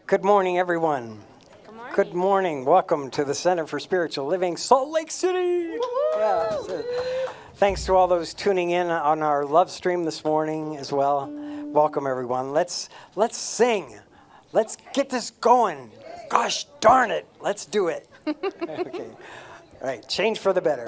Good morning, everyone. Good morning. Good morning. Welcome to the Center for Spiritual Living, Salt Lake City. Yeah, thanks to all those tuning in on our love stream this morning as well. Welcome, everyone. Let's sing. Let's get this going. Gosh darn it. Let's do it. Okay. All right. Change for the better.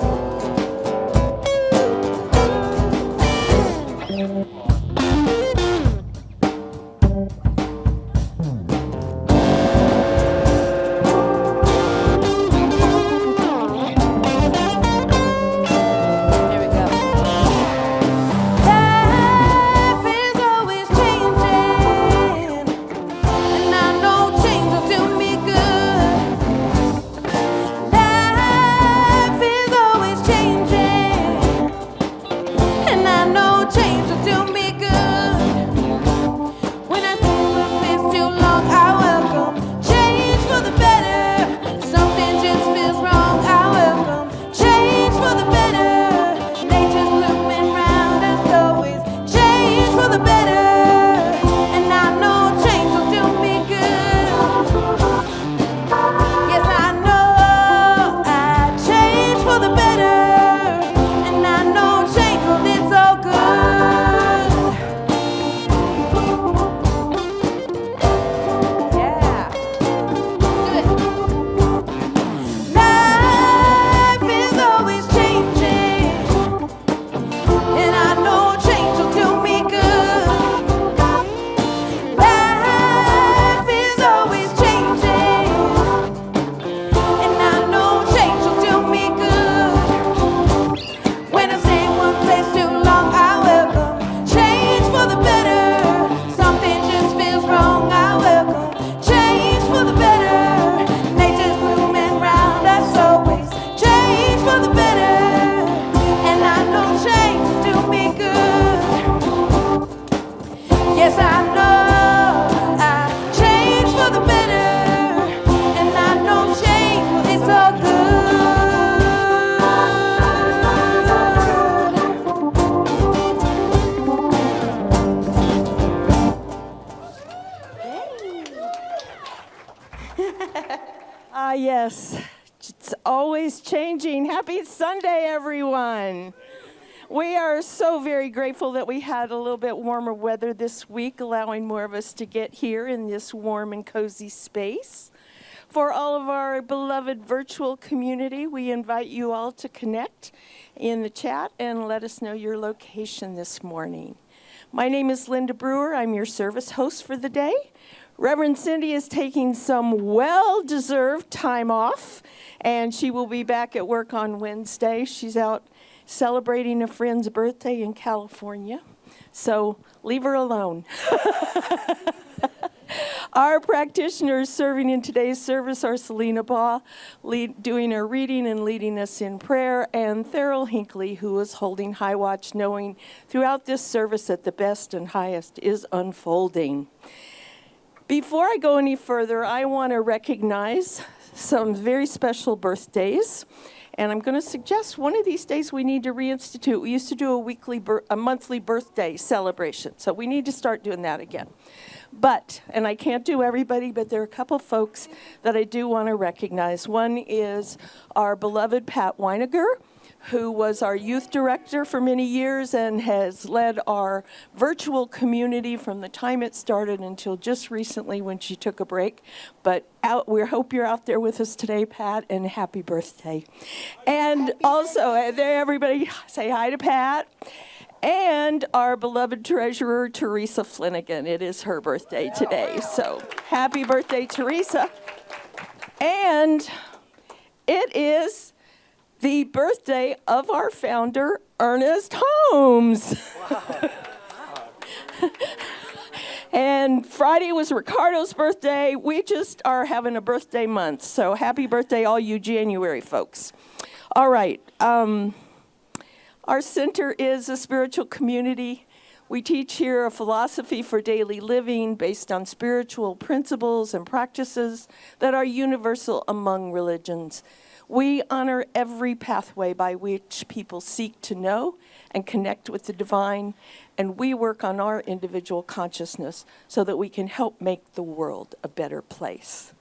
Yes, it's always changing. Happy Sunday, everyone. We are so very grateful that we had a little bit warmer weather this week, allowing more of us to get here in this warm and cozy space. For all of our beloved virtual community, we invite you all to connect in the chat and let us know your location this morning. My name is Linda Brewer. I'm your service host for the day. Reverend Cindy is taking some well-deserved time off, and she will be back at work on Wednesday. She's out celebrating a friend's birthday in California, so leave her alone. Our practitioners serving in today's service are Selena Baugh, doing our reading and leading us in prayer, and Therrell Hinckley, who is holding high watch, knowing throughout this service that the best and highest is unfolding. Before I go any further, I want to recognize some very special birthdays. And I'm going to suggest one of these days we need to reinstitute. We used to do a monthly birthday celebration, so we need to start doing that again. But, and I can't do everybody, but there are a couple folks that I do want to recognize. One is our beloved Pat Weiniger, who was our youth director for many years and has led our virtual community from the time it started until just recently when she took a break. But we hope you're out there with us today, Pat, and happy birthday. And also, everybody say hi to Pat. And our beloved treasurer, Teresa Flanagan. It is her birthday today. So happy birthday, Teresa. And it is the birthday of our founder, Ernest Holmes. Wow. And Friday was Ricardo's birthday. We just are having a birthday month. So happy birthday, all you January folks. All right. Our center is a spiritual community. We teach here a philosophy for daily living based on spiritual principles and practices that are universal among religions. We honor every pathway by which people seek to know and connect with the divine, and we work on our individual consciousness so that we can help make the world a better place.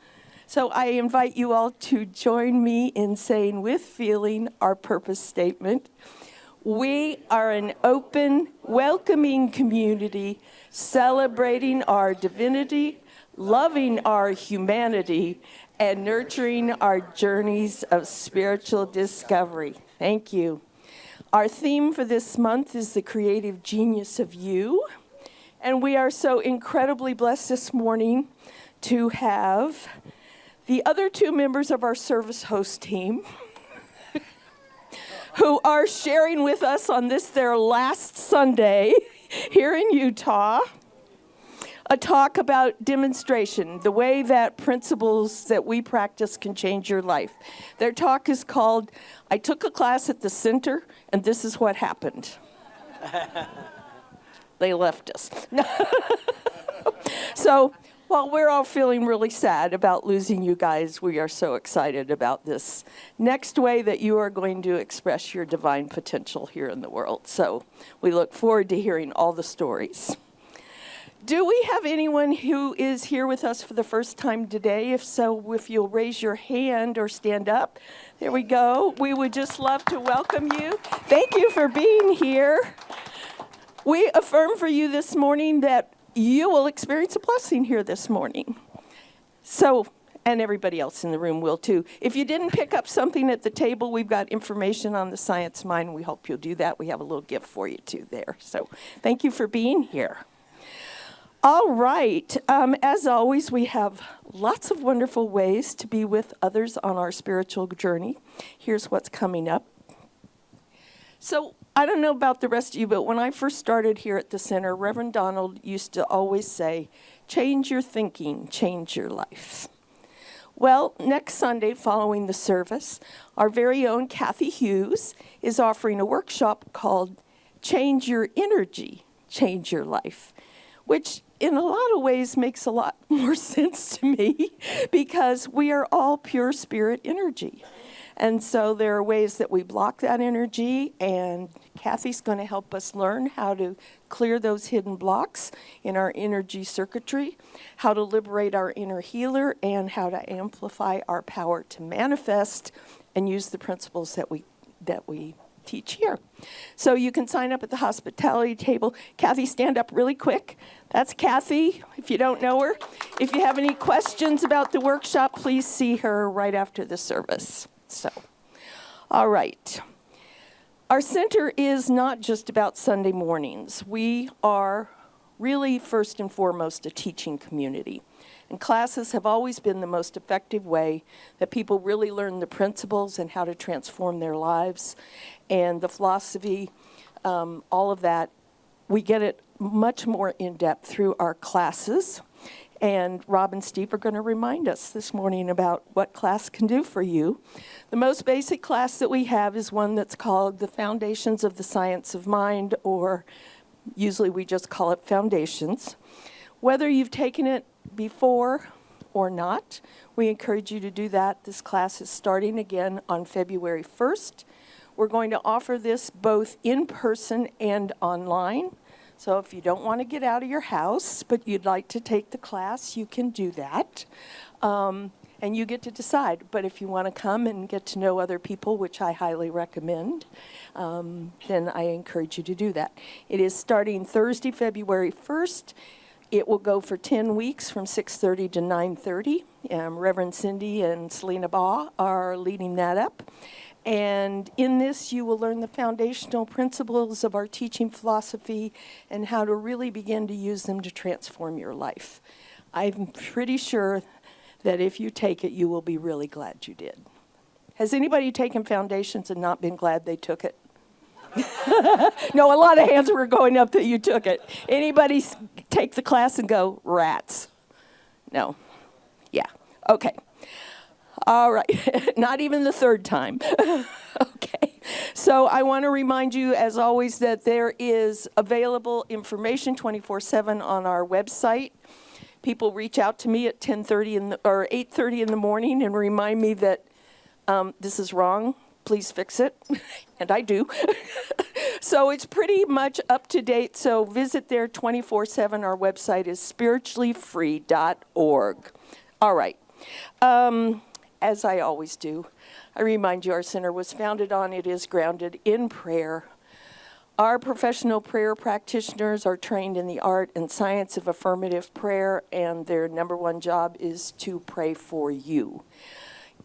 So I invite you all to join me in saying with feeling our purpose statement. We are an open, welcoming community celebrating our divinity, loving our humanity, and nurturing our journeys of spiritual discovery. Thank you. Our theme for this month is the creative genius of you. And we are so incredibly blessed this morning to have the other two members of our service host team who are sharing with us on this, their last Sunday here in Utah, a talk about demonstration, the way that principles that we practice can change your life. Their talk is called, I Took a Class at the Center, and This is What Happened. They left us. So while we're all feeling really sad about losing you guys, we are so excited about this next way that you are going to express your divine potential here in the world. So we look forward to hearing all the stories. Do we have anyone who is here with us for the first time today? If so, if you'll raise your hand or stand up. There we go. We would just love to welcome you. Thank you for being here. We affirm for you this morning that you will experience a blessing here this morning. So, and everybody else in the room will too. If you didn't pick up something at the table, we've got information on the Science Mind. We hope you'll do that. We have a little gift for you too there. So thank you for being here. All right. As always, we have lots of wonderful ways to be with others on our spiritual journey. Here's what's coming up. So I don't know about the rest of you, but when I first started here at the center, Reverend Donald used to always say, change your thinking, change your life. Well, next Sunday following the service, our very own Kathy Hughes is offering a workshop called Change Your Energy, Change Your Life, which in a lot of ways makes a lot more sense to me because we are all pure spirit energy. And so there are ways that we block that energy, and Kathy's going to help us learn how to clear those hidden blocks in our energy circuitry, how to liberate our inner healer, and how to amplify our power to manifest and use the principles that we teach here. So you can sign up at the hospitality table. Kathy, stand up really quick. That's Kathy, if you don't know her. If you have any questions about the workshop, please see her right after the service. So, all right. Our center is not just about Sunday mornings. We are really first and foremost a teaching community. And classes have always been the most effective way that people really learn the principles and how to transform their lives. And the philosophy, all of that, we get it much more in depth through our classes. And Rob and Steve are going to remind us this morning about what class can do for you. The most basic class that we have is one that's called the Foundations of the Science of Mind, or usually we just call it Foundations. Whether you've taken it before or not, we encourage you to do that. This class is starting again on February 1st. We're going to offer this both in person and online. So if you don't want to get out of your house, but you'd like to take the class, you can do that. And you get to decide. But if you want to come and get to know other people, which I highly recommend, then I encourage you to do that. It is starting Thursday, February 1st. It will go for 10 weeks from 6:30 to 9:30. Reverend Cindy and Selena Baugh are leading that up. And in this, you will learn the foundational principles of our teaching philosophy and how to really begin to use them to transform your life. I'm pretty sure that if you take it, you will be really glad you did. Has anybody taken Foundations and not been glad they took it? No, a lot of hands were going up that you took it. Anybody take the class and go, rats? No. Yeah. Okay. All right. Not even the third time. Okay. So I want to remind you, as always, that there is available information 24/7 on our website. People reach out to me at 10:30 or 8:30 in the morning and remind me that This is wrong. Please fix it. And I do. So it's pretty much up to date. So visit there 24/7. Our website is spirituallyfree.org. All right. As I always do, I remind you our center was founded on, it is grounded in prayer. Our professional prayer practitioners are trained in the art and science of affirmative prayer, and their number one job is to pray for you.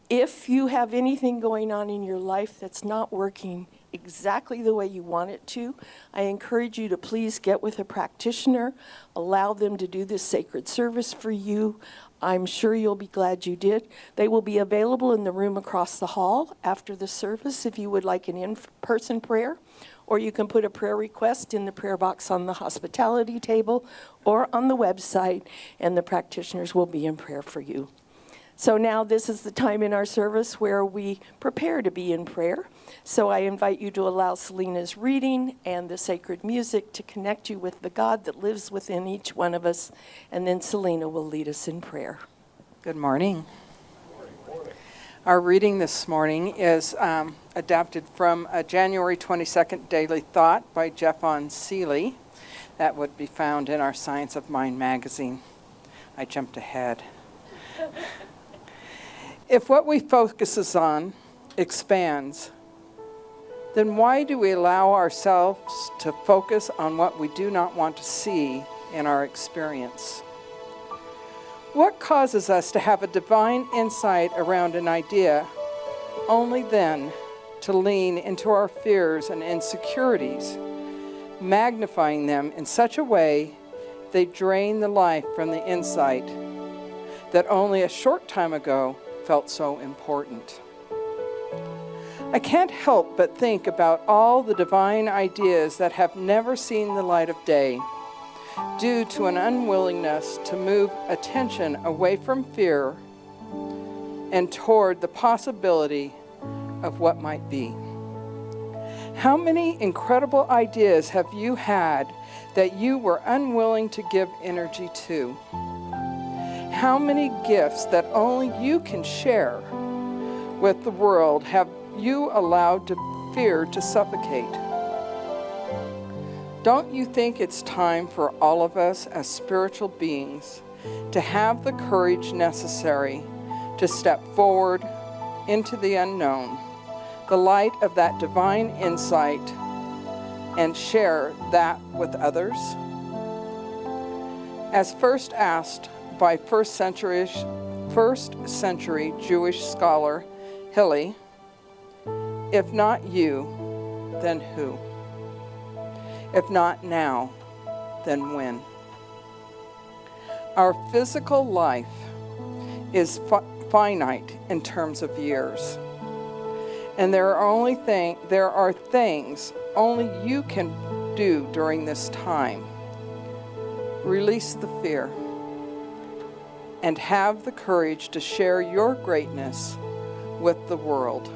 If you have anything going on in your life that's not working exactly the way you want it to, I encourage you to please get with a practitioner, allow them to do this sacred service for you. I'm sure you'll be glad you did. They will be available in the room across the hall after the service if you would like an in-person prayer, or you can put a prayer request in the prayer box on the hospitality table or on the website, and the practitioners will be in prayer for you. So now this is the time in our service where we prepare to be in prayer. So I invite you to allow Selena's reading and the sacred music to connect you with the God that lives within each one of us. And then Selena will lead us in prayer. Good morning. Our reading this morning is adapted from a January 22nd Daily Thought by Jephon Seeley. That would be found in our Science of Mind magazine. I jumped ahead. If what we focus on expands, then why do we allow ourselves to focus on what we do not want to see in our experience? What causes us to have a divine insight around an idea, only then to lean into our fears and insecurities, magnifying them in such a way they drain the life from the insight that only a short time ago felt so important? I can't help but think about all the divine ideas that have never seen the light of day due to an unwillingness to move attention away from fear and toward the possibility of what might be. How many incredible ideas have you had that you were unwilling to give energy to? How many gifts that only you can share with the world have you allowed to fear to suffocate? Don't you think it's time for all of us as spiritual beings to have the courage necessary to step forward into the unknown, the light of that divine insight, and share that with others? As first asked by first century Jewish scholar Hillel, if not you, then who? If not now, then when? Our physical life is finite in terms of years, and there are things only you can do during this time. Release the fear and have the courage to share your greatness with the world.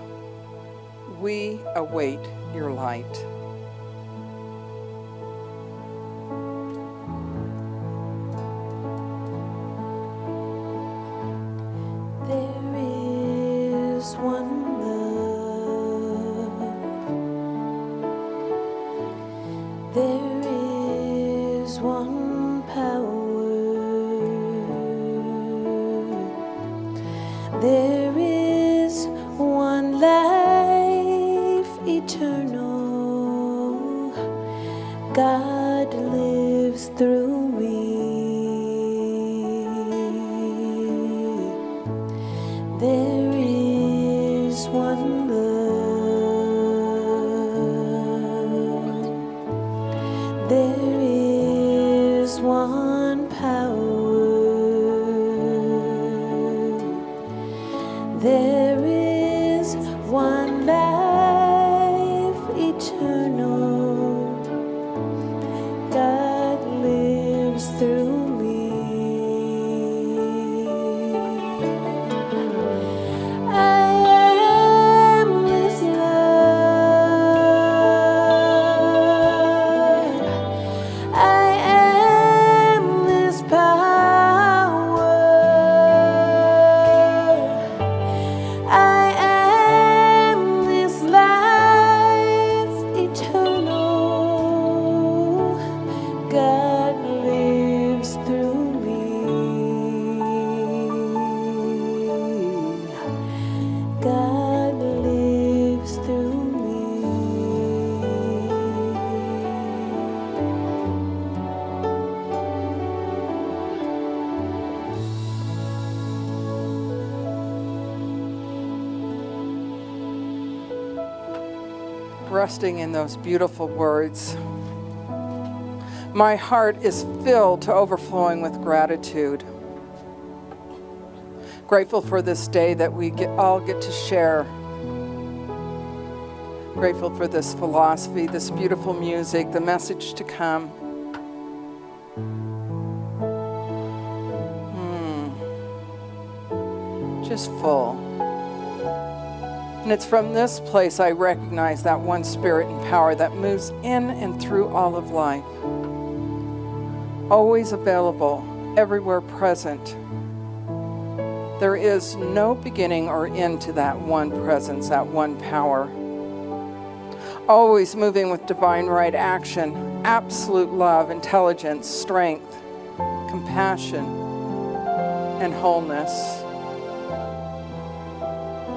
We await your light. There is one love. There is one power. There is one life eternal. God lives through me. There is one love. There is one power. There is one life eternal. God lives through me. I am resting in those beautiful words. My heart is filled to overflowing with gratitude. Grateful for this day that we all get to share. Grateful for this philosophy, this beautiful music, the message to come. Just full. And it's from this place I recognize that one spirit and power that moves in and through all of life. Always available, everywhere present. There is no beginning or end to that one presence, that one power. Always moving with divine right action, absolute love, intelligence, strength, compassion, and wholeness.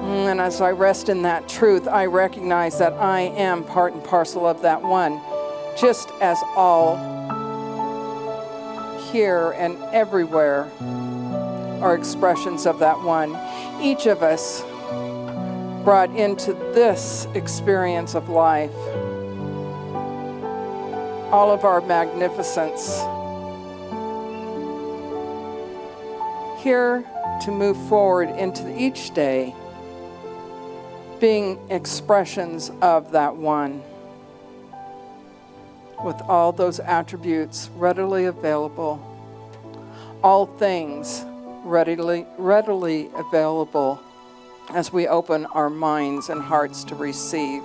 And as I rest in that truth, I recognize that I am part and parcel of that one, just as all here and everywhere are expressions of that one. Each of us brought into this experience of life all of our magnificence, here to move forward into each day being expressions of that one, with all those attributes readily available, all things readily available as we open our minds and hearts to receive.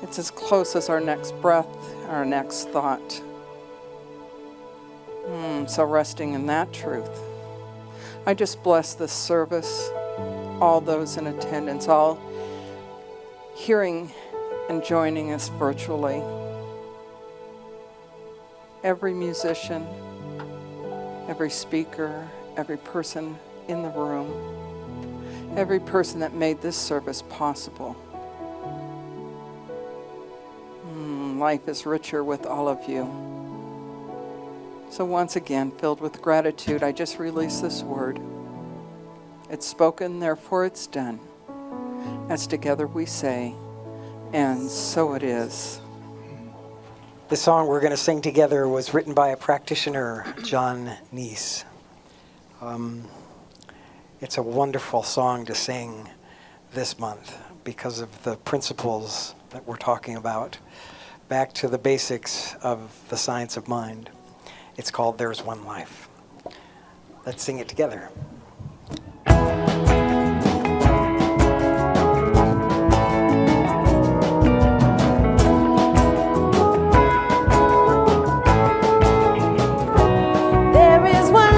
It's as close as our next breath, our next thought. So resting in that truth, I just bless this service, all those in attendance, all hearing and joining us virtually. Every musician, every speaker, every person in the room, every person that made this service possible. Life is richer with all of you. So once again, filled with gratitude, I just release this word. It's spoken, therefore it's done. As together we say, and so it is. The song we're going to sing together was written by a practitioner, John Neese. It's a wonderful song to sing this month because of the principles that we're talking about. Back to the basics of the science of mind. It's called There's One Life. Let's sing it together. There is one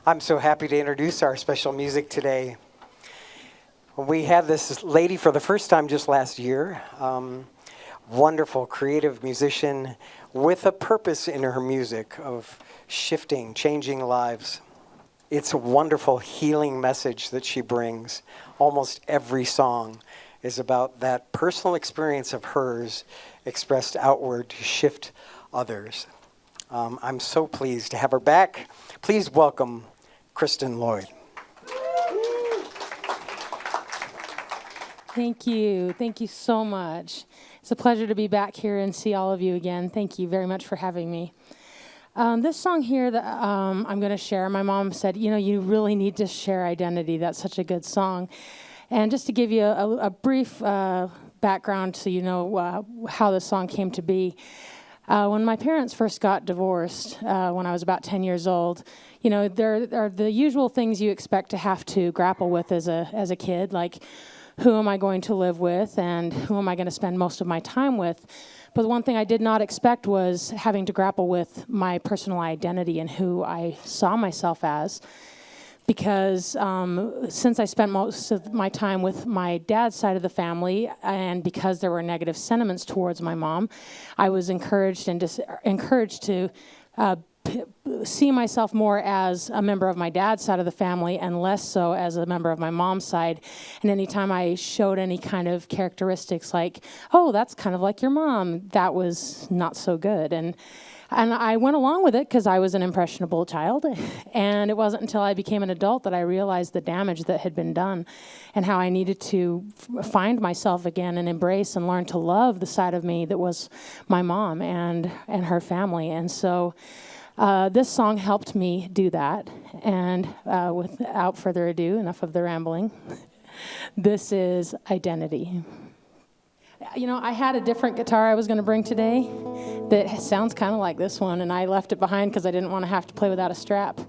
I'm so happy to introduce our special music today. We had this lady for the first time just last year. Wonderful, creative musician with a purpose in her music of shifting, changing lives. It's a wonderful healing message that she brings. Almost every song is about that personal experience of hers expressed outward to shift others. I'm so pleased to have her back. Please welcome Kristen Lyod. Thank you. Thank you so much. It's a pleasure to be back here and see all of you again. Thank you very much for having me. This song here that I'm going to share, my mom said, you really need to share Identity. That's such a good song. And just to give you a brief background so you know how the song came to be. When my parents first got divorced, when I was about 10 years old, there are the usual things you expect to have to grapple with as a kid, like who am I going to live with and who am I going to spend most of my time with. But the one thing I did not expect was having to grapple with my personal identity and who I saw myself as. Because since I spent most of my time with my dad's side of the family, and because there were negative sentiments towards my mom, I was encouraged to see myself more as a member of my dad's side of the family and less so as a member of my mom's side. And anytime I showed any kind of characteristics like, oh, that's kind of like your mom, that was not so good. And I went along with it because I was an impressionable child. And it wasn't until I became an adult that I realized the damage that had been done and how I needed to find myself again and embrace and learn to love the side of me that was my mom and her family. And so this song helped me do that. And without further ado, enough of the rambling, this is Identity. I had a different guitar I was going to bring today that sounds kind of like this one, and I left it behind because I didn't want to have to play without a strap.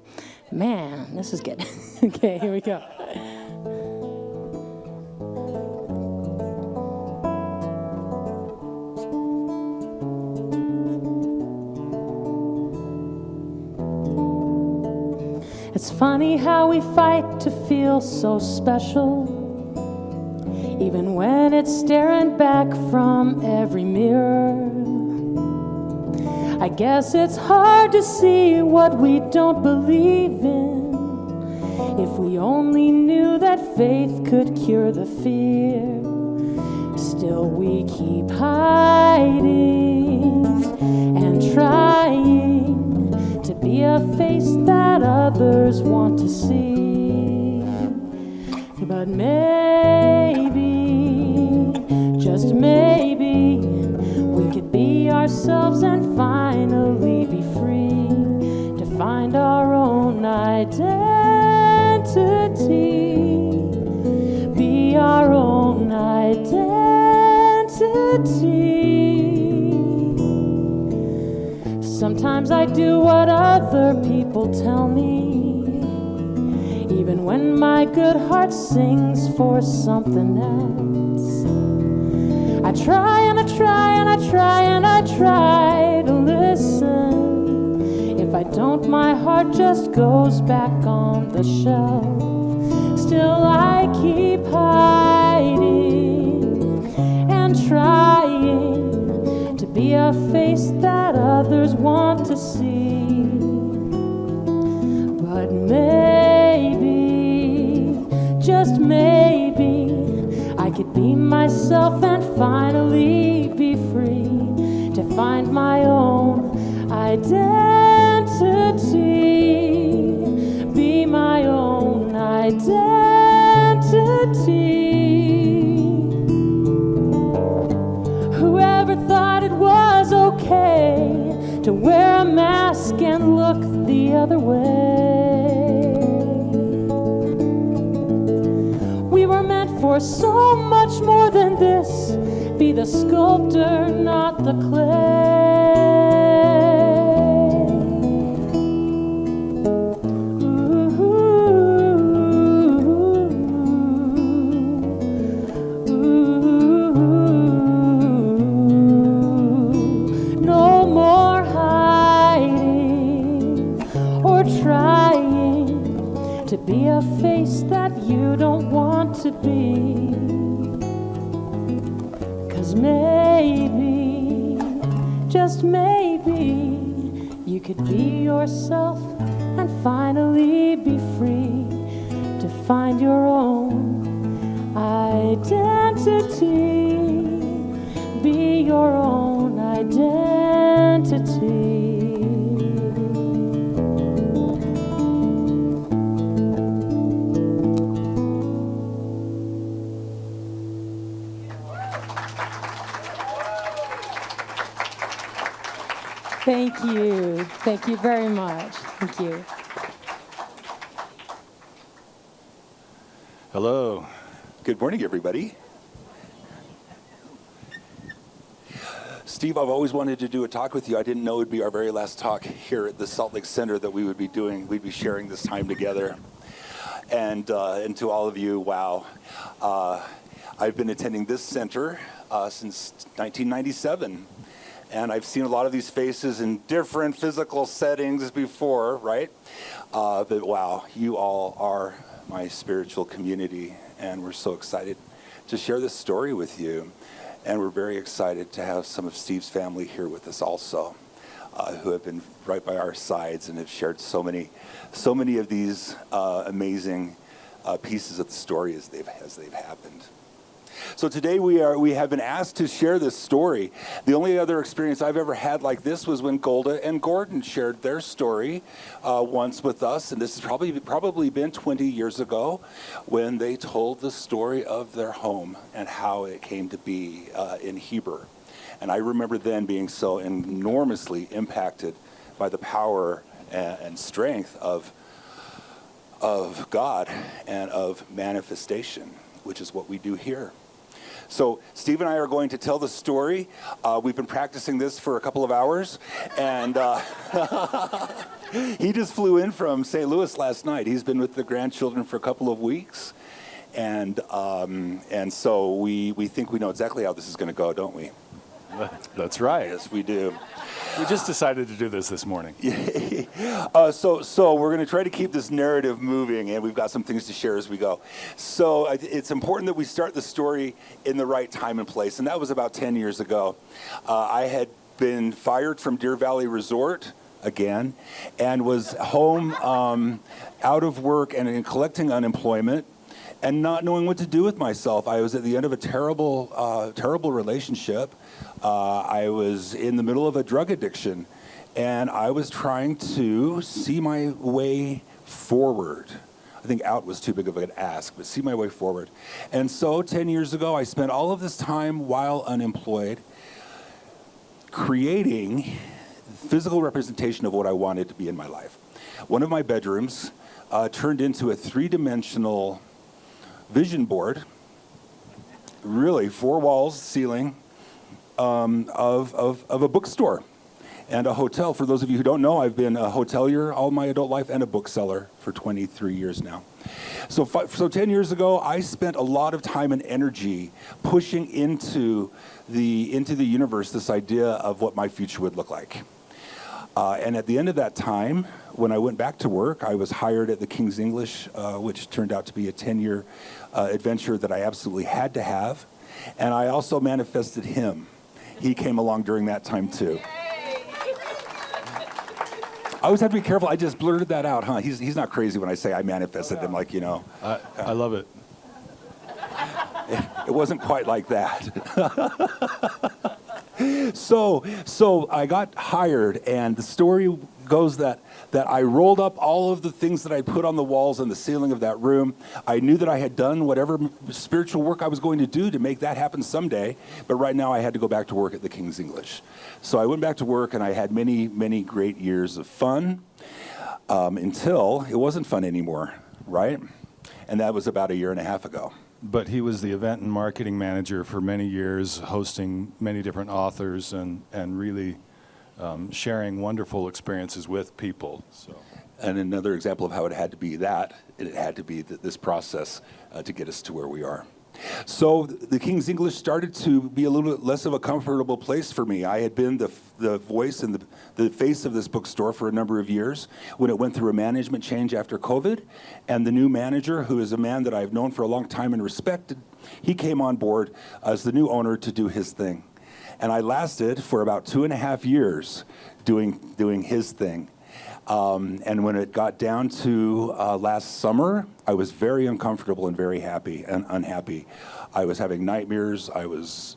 Man, this is good. Okay, here we go. It's funny how we fight to feel so special, even when it's staring back from every mirror. I guess it's hard to see what we don't believe in. If we only knew that faith could cure the fear. Still we keep hiding and trying to be a face that others want to see. But maybe, just maybe, we could be ourselves and finally be free to find our own identity. Be our own identity. Sometimes I do what other people tell me, even when my good heart sings for something else. I try and I try and I try and I try to listen. If I don't, my heart just goes back on the shelf. Still I keep hiding and trying to be a face that others want to see. But maybe, just maybe, I could be myself and finally be free to find my own identity. Be my own identity. Whoever thought it was okay to wear a mask and look the other way? We were meant for so much more than this. Be the sculptor, not the clay. No more hiding or trying to be a face that you don't want to be. 'Cause maybe, just maybe, you could be yourself and finally be free to find your own identity. Be your own identity. Thank you. Thank you very much. Thank you. Hello. Good morning, everybody. Steve, I've always wanted to do a talk with you. I didn't know it would be our very last talk here at the Salt Lake Center that we would be doing. We'd be sharing this time together. And to all of you, wow. I've been attending this center since 1997. And I've seen a lot of these faces in different physical settings before, right? But wow, you all are my spiritual community, and we're so excited to share this story with you. And we're very excited to have some of Steve's family here with us also, who have been right by our sides and have shared so many of these amazing pieces of the story as they've happened. So today we have been asked to share this story. The only other experience I've ever had like this was when Golda and Gordon shared their story once with us, and this has probably been 20 years ago when they told the story of their home and how it came to be in Heber. And I remember then being so enormously impacted by the power and strength of God and of manifestation, which is what we do here. So Steve and I are going to tell the story. We've been practicing this for a couple of hours, and he just flew in from St. Louis last night. He's been with the grandchildren for a couple of weeks, and so we think we know exactly how this is going to go, don't we? That's right. Yes, we do. We just decided to do this morning. So we're going to try to keep this narrative moving, and we've got some things to share as we go. So it's important that we start the story in the right time and place, and that was about 10 years ago. I had been fired from Deer Valley Resort again, and was home out of work and collecting unemployment, and not knowing what to do with myself. I was at the end of a terrible relationship. I was in the middle of a drug addiction, and I was trying to see my way forward. I think out was too big of an ask, but see my way forward. And so 10 years ago, I spent all of this time while unemployed creating physical representation of what I wanted to be in my life. One of my bedrooms turned into a three-dimensional vision board, really 4 walls, ceiling, of a bookstore and a hotel. For those of you who don't know, I've been a hotelier all my adult life and a bookseller for 23 years now. So 10 years ago, I spent a lot of time and energy pushing into the universe this idea of what my future would look like. And at the end of that time, when I went back to work, I was hired at the King's English, which turned out to be a 10-year adventure that I absolutely had to have. And I also manifested him. He came along during that time too. I always have to be careful. I just blurted that out, huh? He's not crazy when I say I manifested him, like, you know. I love it. It wasn't quite like that. So I got hired, and the story goes that I rolled up all of the things that I put on the walls and the ceiling of that room. I knew that I had done whatever spiritual work I was going to do to make that happen someday, but right now I had to go back to work at the King's English. So I went back to work, and I had many, many great years of fun until it wasn't fun anymore, right? And that was about 1.5 years ago. But he was the event and marketing manager for many years, hosting many different authors and really sharing wonderful experiences with people. So. And another example of how it had to be this process to get us to where we are. So the King's English started to be a little bit less of a comfortable place for me. I had been the voice and the face of this bookstore for a number of years when it went through a management change after COVID. And the new manager, who is a man that I've known for a long time and respected, he came on board as the new owner to do his thing. And I lasted for about 2.5 years doing his thing. And when it got down to last summer, I was very uncomfortable and very happy and unhappy. I was having nightmares. I was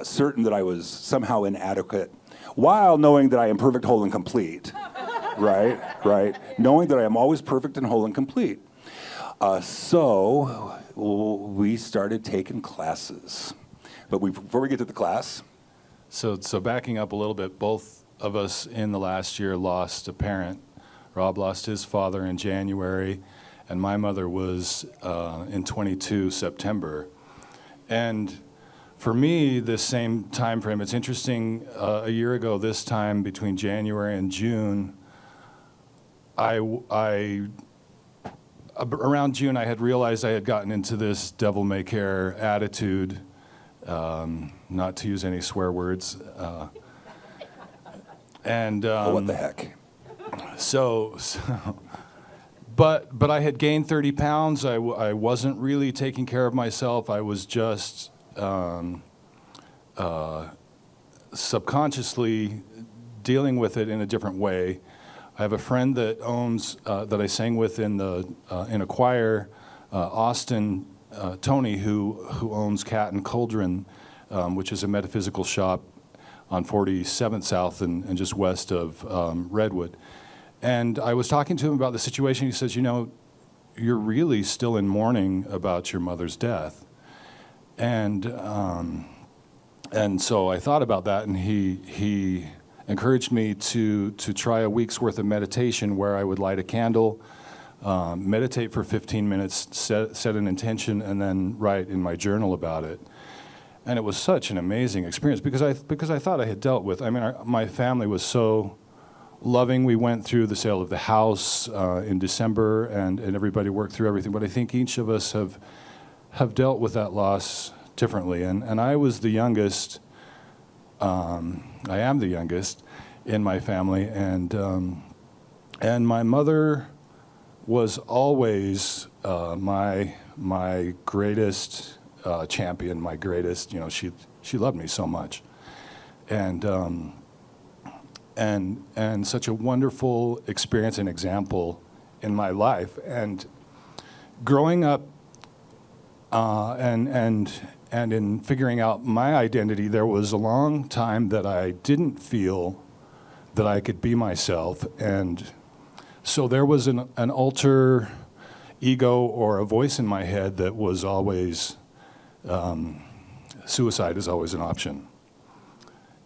certain that I was somehow inadequate, while knowing that I am perfect, whole, and complete. Right. Knowing that I am always perfect and whole and complete. So we started taking classes. But before we get to the class, So backing up a little bit, both of us in the last year lost a parent. Rob lost his father in January, and my mother was in 22 September. And for me, this same time frame, it's interesting, a year ago this time, between January and June, around June, I had realized I had gotten into this devil-may-care attitude, not to use any swear words, and what the heck? But I had gained 30 pounds. I wasn't really taking care of myself. I was just subconsciously dealing with it in a different way. I have a friend that owns that I sang with in a choir, Austin Tony, who owns Cat and Cauldron, which is a metaphysical shop on 47th South and just west of Redwood. And I was talking to him about the situation. He says, you're really still in mourning about your mother's death. And so I thought about that, and he encouraged me to try a week's worth of meditation where I would light a candle, meditate for 15 minutes, set an intention, and then write in my journal about it. And it was such an amazing experience because I thought I had dealt with. I mean, my family was so loving. We went through the sale of the house in December, and everybody worked through everything. But I think each of us have dealt with that loss differently. And I was the youngest. I am the youngest in my family, and my mother was always my greatest champion, my greatest. She loved me so much, and such a wonderful experience and example in my life. And growing up, and in figuring out my identity, there was a long time that I didn't feel that I could be myself, and so there was an alter ego or a voice in my head that was always suicide is always an option.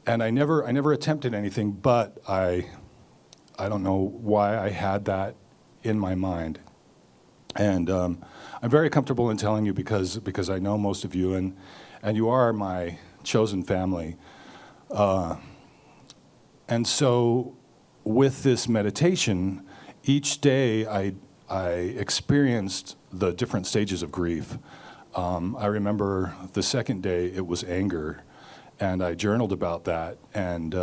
And I never attempted anything, but I don't know why I had that in my mind. And I'm very comfortable in telling you because I know most of you, and you are my chosen family. And so with this meditation, each day I experienced the different stages of grief. I remember the second day it was anger, and I journaled about that, and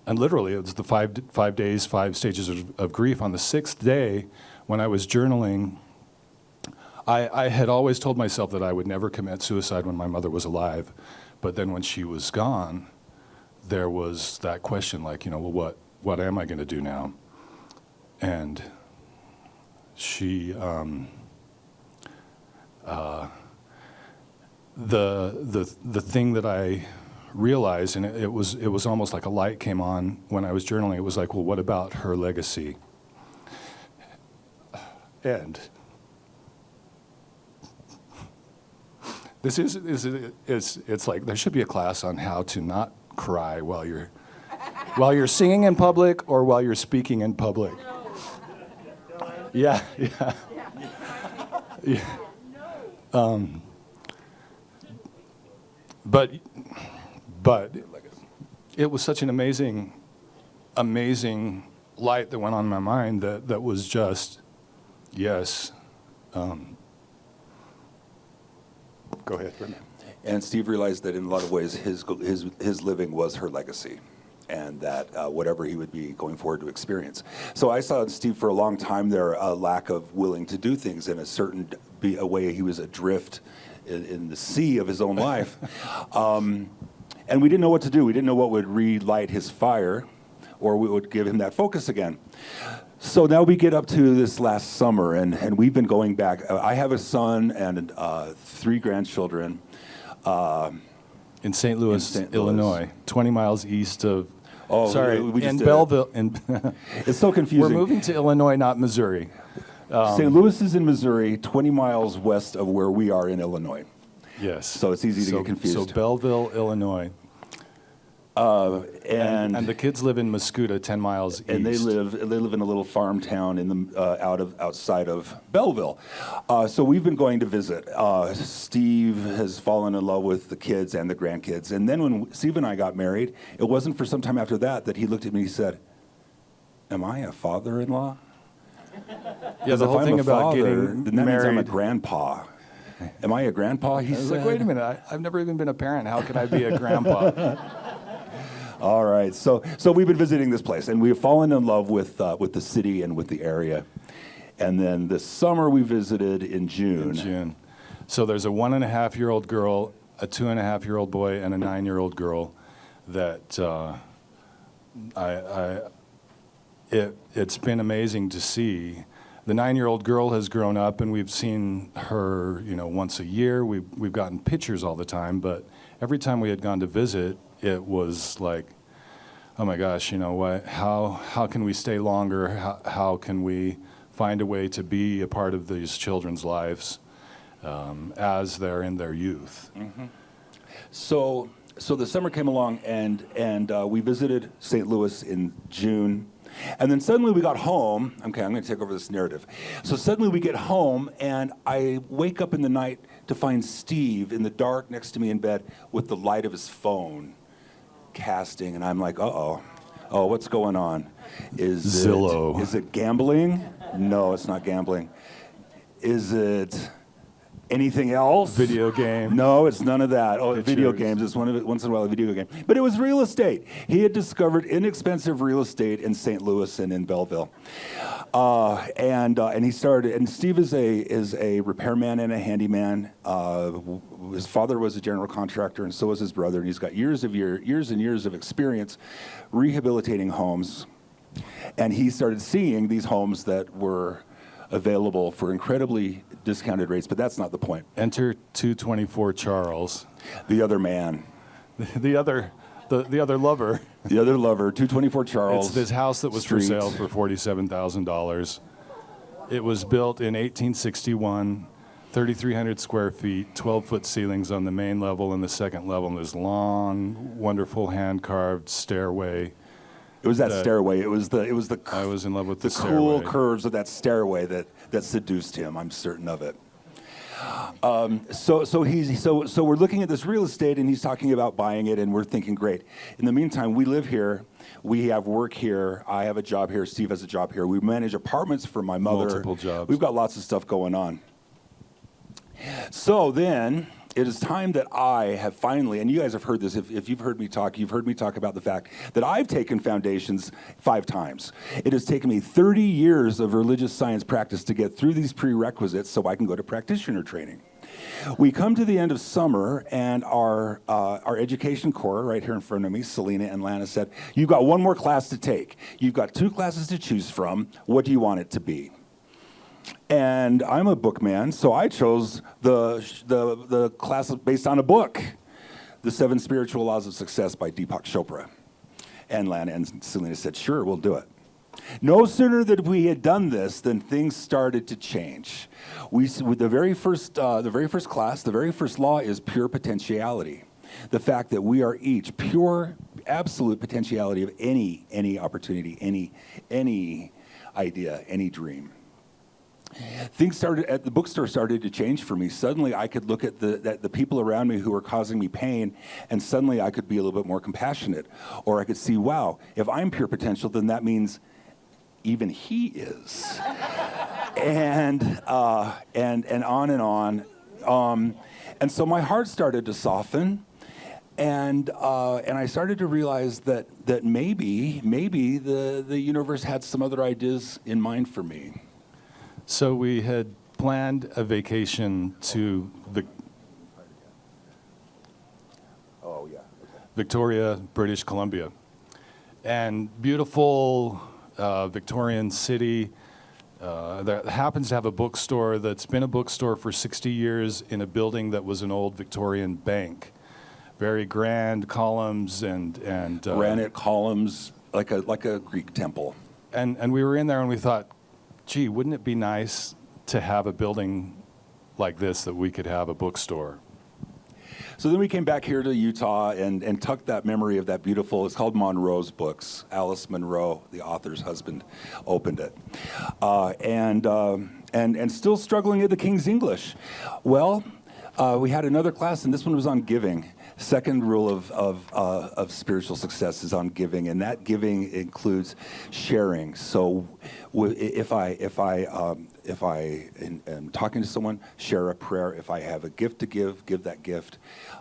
literally it was the 5 days, 5 stages of grief. On the 6th day, when I was journaling, I had always told myself that I would never commit suicide when my mother was alive, but then when she was gone, there was that question, like, well, what am I going to do now? And she, the thing that I realized, and it was almost like a light came on when I was journaling. It was like, well, what about her legacy? And this it's like there should be a class on how to not cry while you're singing in public or while you're speaking in public. Yeah. But it was such an amazing light that went on in my mind that was just, yes, Go ahead. And Steve realized that in a lot of ways his living was her legacy, and that whatever he would be going forward to experience. So I saw in Steve for a long time there a lack of willing to do things in a way he was adrift in the sea of his own life. And we didn't know what to do. We didn't know what would relight his fire or we would give him that focus again. So now we get up to this last summer, and we've been going back. I have a son and 3 grandchildren. In St. Louis, Illinois, 20 miles east of. Oh, sorry, we just in did Belleville. It's so confusing. We're moving to Illinois, not Missouri. St. Louis is in Missouri, 20 miles west of where we are in Illinois. Yes. So it's easy to get confused. So Belleville, Illinois. And the kids live in Mascoutah, 10 miles east. And they live in a little farm town in the outside of Belleville. So we've been going to visit. Steve has fallen in love with the kids and the grandkids. And then when Steve and I got married, it wasn't for some time after that he looked at me and he said, "Am I a father-in-law?" Yeah, the whole thing about getting then that means I'm a married. grandpa. Am I a grandpa? He I was said. like, wait a minute, I've never even been a parent. How can I be a grandpa? All right, so we've been visiting this place, and we've fallen in love with the city and with the area. And then this summer we visited in June. In June. So there's a 1.5-year-old girl, a 2.5-year-old boy, and a 9-year-old girl that it's been amazing to see. The 9-year-old girl has grown up, and we've seen her, once a year. We've gotten pictures all the time, but every time we had gone to visit, it was like, oh my gosh, what? How can we stay longer? How can we find a way to be a part of these children's lives as they're in their youth? Mm-hmm. So the summer came along, and we visited St. Louis in June. And then suddenly we got home. Okay, I'm going to take over this narrative. So suddenly we get home, and I wake up in the night to find Steve in the dark next to me in bed with the light of his phone casting, and I'm like, oh, what's going on? Zillow. Is it gambling? No, it's not gambling. Is it anything else? Video game. No, it's none of that. Oh, Pictures. Video games. It's once in a while a video game. But it was real estate. He had discovered inexpensive real estate in St. Louis and in Belleville. And he started, and Steve is a repairman and a handyman. His father was a general contractor, and so was his brother. And he's got years and years of experience rehabilitating homes. And he started seeing these homes that were available for incredibly discounted rates, but that's not the point. Enter 224 Charles. The other man. The other lover. The other lover, 224 Charles. It's this house that was Street. for sale for $47,000. It was built in 1861, 3,300 square feet, 12-foot ceilings on the main level and the second level, and this long, wonderful hand-carved stairway. It was that stairway. It was the I was in love with the cool stairway. curves of that stairway that seduced him. I'm certain of it. So we're looking at this real estate, and he's talking about buying it, and we're thinking, great. In the meantime, we live here. We have work here. I have a job here. Steve has a job here. We manage apartments for my mother. Multiple jobs. We've got lots of stuff going on. So then it is time that I have finally, and you guys have heard this, if you've heard me talk, you've heard me talk about the fact that I've taken foundations 5 times. It has taken me 30 years of religious science practice to get through these prerequisites so I can go to practitioner training. We come to the end of summer, and our education core right here in front of me, Selena and Lana, said, you've got one more class to take. You've got 2 classes to choose from. What do you want it to be? And I'm a book man, so I chose the class based on a book, The 7 Spiritual Laws of Success by Deepak Chopra. And Lana and Selena said, sure, we'll do it. No sooner that we had done this than things started to change. With the very first class, the very first law is pure potentiality. The fact that we are each pure, absolute potentiality of any opportunity, any idea, any dream. Things started at the bookstore started to change for me. Suddenly, I could look at the people around me who were causing me pain, and suddenly I could be a little bit more compassionate. Or I could see, wow, if I'm pure potential, then that means even he is. and on and on. And so my heart started to soften, and I started to realize that maybe the universe had some other ideas in mind for me. So we had planned a vacation to Victoria, British Columbia, and beautiful Victorian city that happens to have a bookstore that's been a bookstore for 60 years in a building that was an old Victorian bank. Very grand columns and Granite columns, like a Greek temple. And we were in there and we thought, gee, wouldn't it be nice to have a building like this that we could have a bookstore? So then we came back here to Utah and tucked that memory of that beautiful, it's called Monroe's Books. Alice Monroe, the author's husband, opened it. And still struggling at the King's English. Well, we had another class, and this one was on giving. Second rule of spiritual success is on giving, and that giving includes sharing. So if I am talking to someone, share a prayer. If I have a gift to give that gift.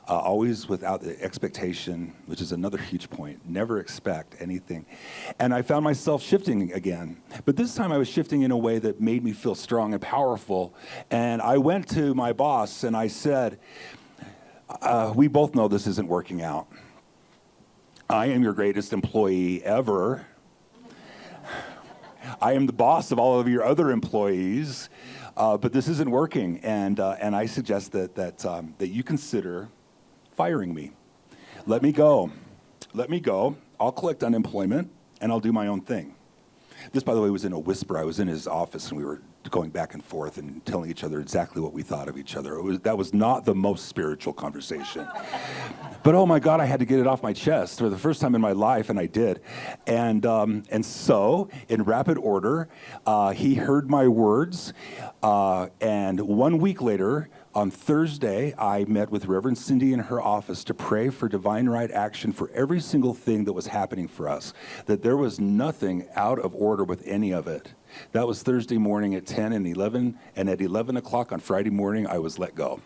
Always without the expectation, which is another huge point. Never expect anything. And I found myself shifting again. But this time I was shifting in a way that made me feel strong and powerful. And I went to my boss and I said, we both know this isn't working out. I am your greatest employee ever. I am the boss of all of your other employees, but this isn't working. And I suggest that you consider firing me. Let me go. Let me go. I'll collect unemployment, and I'll do my own thing. This, by the way, was in a whisper. I was in his office, and we were going back and forth and telling each other exactly what we thought of each other. That was not the most spiritual conversation. But oh my God, I had to get it off my chest for the first time in my life, and I did. And so, in rapid order, he heard my words, and 1 week later, on Thursday, I met with Reverend Cindy in her office to pray for divine right action for every single thing that was happening for us, that there was nothing out of order with any of it. That was Thursday morning at 10 and 11, and at 11 o'clock on Friday morning, I was let go.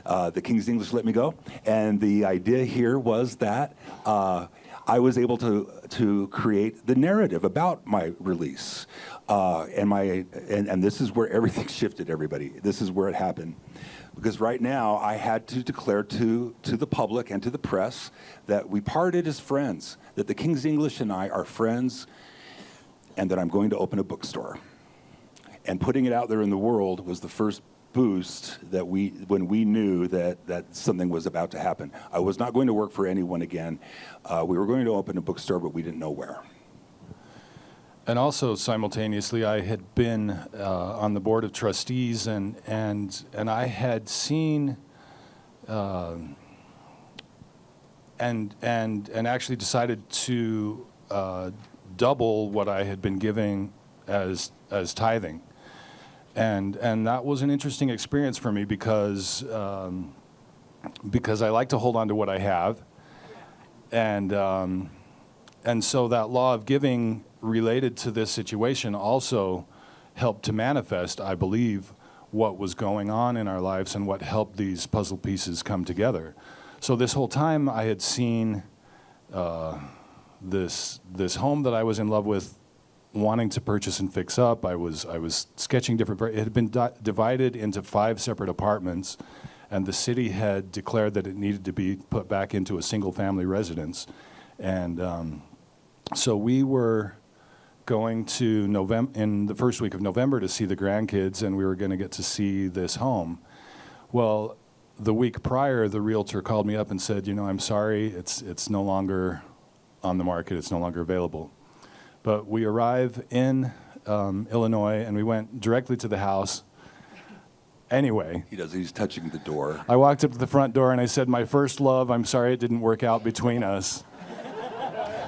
The King's English let me go, and the idea here was that I was able to create the narrative about my release, and this is where everything shifted, everybody. This is where it happened, because right now I had to declare to the public and to the press that we parted as friends, that the King's English and I are friends, and that I'm going to open a bookstore. And putting it out there in the world was the first boost that when we knew that something was about to happen. I was not going to work for anyone again. We were going to open a bookstore, but we didn't know where. And also simultaneously, I had been on the board of trustees, and I had seen and actually decided to double what I had been giving as tithing. And that was an interesting experience for me because I like to hold on to what I have, and so that law of giving related to this situation also helped to manifest, I believe, what was going on in our lives and what helped these puzzle pieces come together. So this whole time I had seen this home that I was in love with, wanting to purchase and fix up. I was sketching different. It had been divided into 5 separate apartments, and the city had declared that it needed to be put back into a single-family residence. And so we were going to in the first week of November to see the grandkids, and we were going to get to see this home. Well, the week prior, the realtor called me up and said, I'm sorry, it's no longer on the market. It's no longer available. But we arrive in Illinois, and we went directly to the house. Anyway. He's touching the door. I walked up to the front door, and I said, my first love, I'm sorry it didn't work out between us.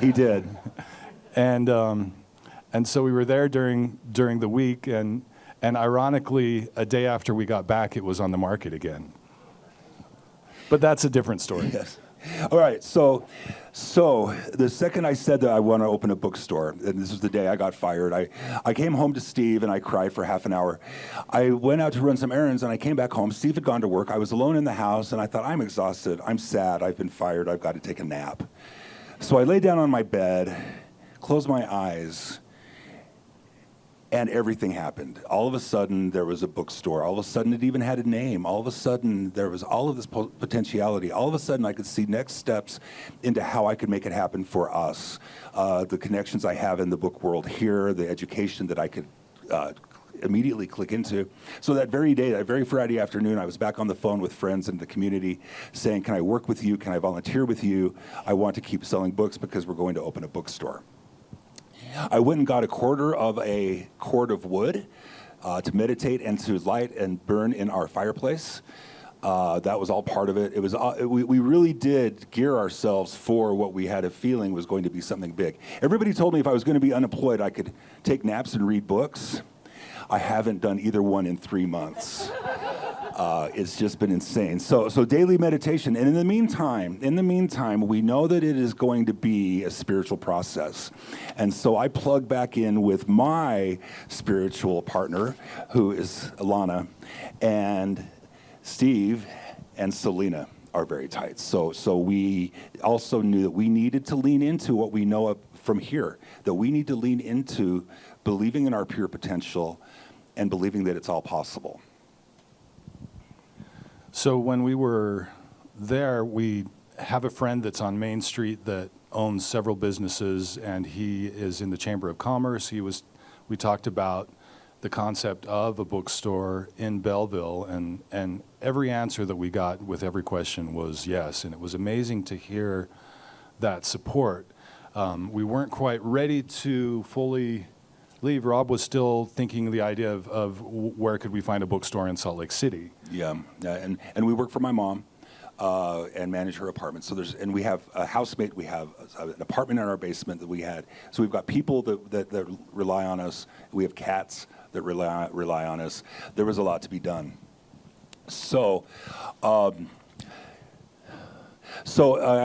He did. And so we were there during the week, and ironically, a day after we got back, it was on the market again. But that's a different story. Yes. All right, so the second I said that I want to open a bookstore, and this was the day I got fired, I came home to Steve and I cried for half an hour. I went out to run some errands and I came back home. Steve had gone to work. I was alone in the house and I thought, I'm exhausted. I'm sad. I've been fired. I've got to take a nap. So I lay down on my bed, closed my eyes, and everything happened. All of a sudden, there was a bookstore. All of a sudden, it even had a name. All of a sudden, there was all of this potentiality. All of a sudden, I could see next steps into how I could make it happen for us. The connections I have in the book world here, the education that I could immediately click into. So that very day, that very Friday afternoon, I was back on the phone with friends in the community saying, can I work with you? Can I volunteer with you? I want to keep selling books because we're going to open a bookstore. I went and got a quarter of a cord of wood to meditate and to light and burn in our fireplace. That was all part of it. It was we really did gear ourselves for what we had a feeling was going to be something big. Everybody told me if I was going to be unemployed, I could take naps and read books. I haven't done either one in 3 months. It's just been insane. So daily meditation. And in the meantime, we know that it is going to be a spiritual process. And so I plug back in with my spiritual partner, who is Alana, and Steve and Selena are very tight. So we also knew that we needed to lean into what we know from here, that we need to lean into believing in our pure potential and believing that it's all possible. So when we were there, we have a friend that's on Main Street that owns several businesses, and he is in the Chamber of Commerce. We talked about the concept of a bookstore in Belleville, and every answer that we got with every question was yes, and it was amazing to hear that support. We weren't quite ready to fully leave. Rob was still thinking the idea of where could we find a bookstore in Salt Lake City. Yeah, and we work for my mom and manage her apartment. And we have a housemate. We have an apartment in our basement that we had. So we've got people that rely on us. We have cats that rely on us. There was a lot to be done. So I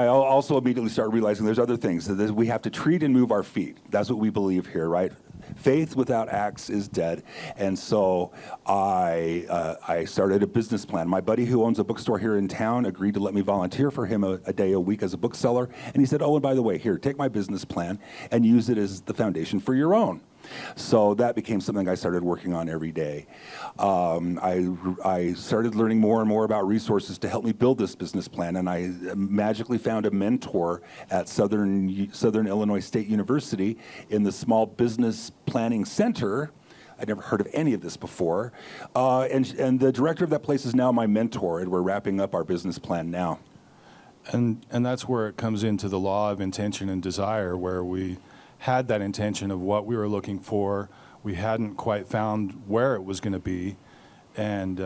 also immediately started realizing there's other things that we have to treat and move our feet. That's what we believe here, right? Faith without acts is dead. And so I started a business plan. My buddy who owns a bookstore here in town agreed to let me volunteer for him a day a week as a bookseller. And he said, oh, and by the way, here, take my business plan and use it as the foundation for your own. So that became something I started working on every day. I started learning more and more about resources to help me build this business plan, and I magically found a mentor at Southern Illinois State University in the Small Business Planning Center. I'd never heard of any of this before, and the director of that place is now my mentor, and we're wrapping up our business plan now. And that's where it comes into the law of intention and desire, where we had that intention of what we were looking for. We hadn't quite found where it was going to be, and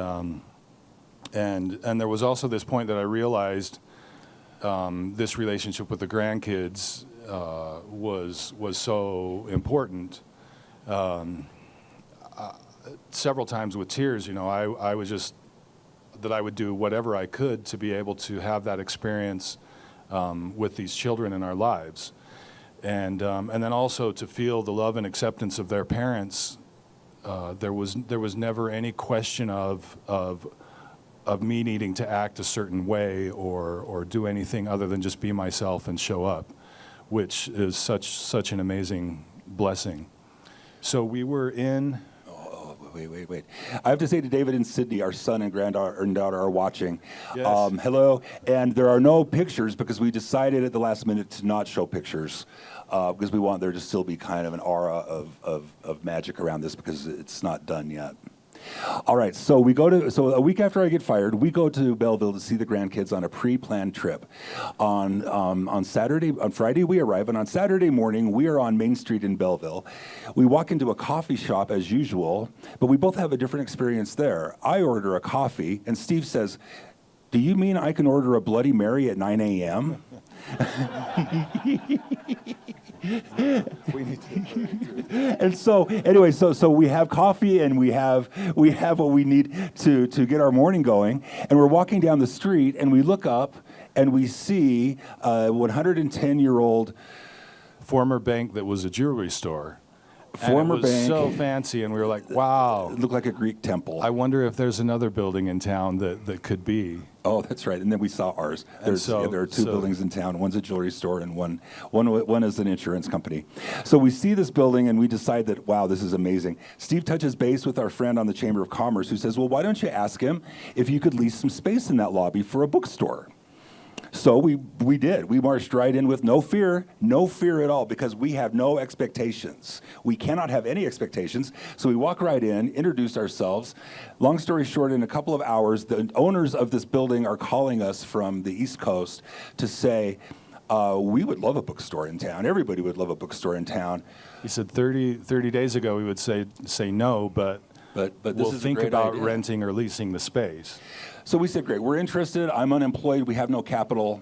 there was also this point that I realized this relationship with the grandkids was so important. Several times with tears, I was just that I would do whatever I could to be able to have that experience with these children in our lives. And then also to feel the love and acceptance of their parents. There was never any question of me needing to act a certain way or do anything other than just be myself and show up, which is such an amazing blessing. So we were in. Wait. I have to say to David and Sydney, our son and granddaughter are watching. Yes. Hello. And there are no pictures because we decided at the last minute to not show pictures because we want there to still be kind of an aura of magic around this because it's not done yet. All right, so so a week after I get fired, we go to Belleville to see the grandkids on a pre-planned trip. On Friday we arrive, and on Saturday morning we are on Main Street in Belleville. We walk into a coffee shop as usual, but we both have a different experience there. I order a coffee, and Steve says, "Do you mean I can order a Bloody Mary at 9 a.m.?" And so anyway, so we have coffee and we have what we need to get our morning going, and we're walking down the street and we look up and we see a 110-year-old Former bank that was a jewelry store. former and it was bank. so fancy, and we were like, wow. It looked like a Greek temple. I wonder if there's another building in town that could be. Oh, that's right. And then we saw ours. There are two so- buildings in town. One's a jewelry store, and one is an insurance company. So we see this building, and we decide that, wow, this is amazing. Steve touches base with our friend on the Chamber of Commerce, who says, well, why don't you ask him if you could lease some space in that lobby for a bookstore? So we did. We marched right in with no fear at all, because we have no expectations. We cannot have any expectations. So we walk right in, introduce ourselves. Long story short, in a couple of hours, the owners of this building are calling us from the East Coast to say, we would love a bookstore in town. Everybody would love a bookstore in town. He said 30 days ago we would say no, but this we'll is a think great about idea. renting or leasing the space. So we said, great, we're interested. I'm unemployed. We have no capital.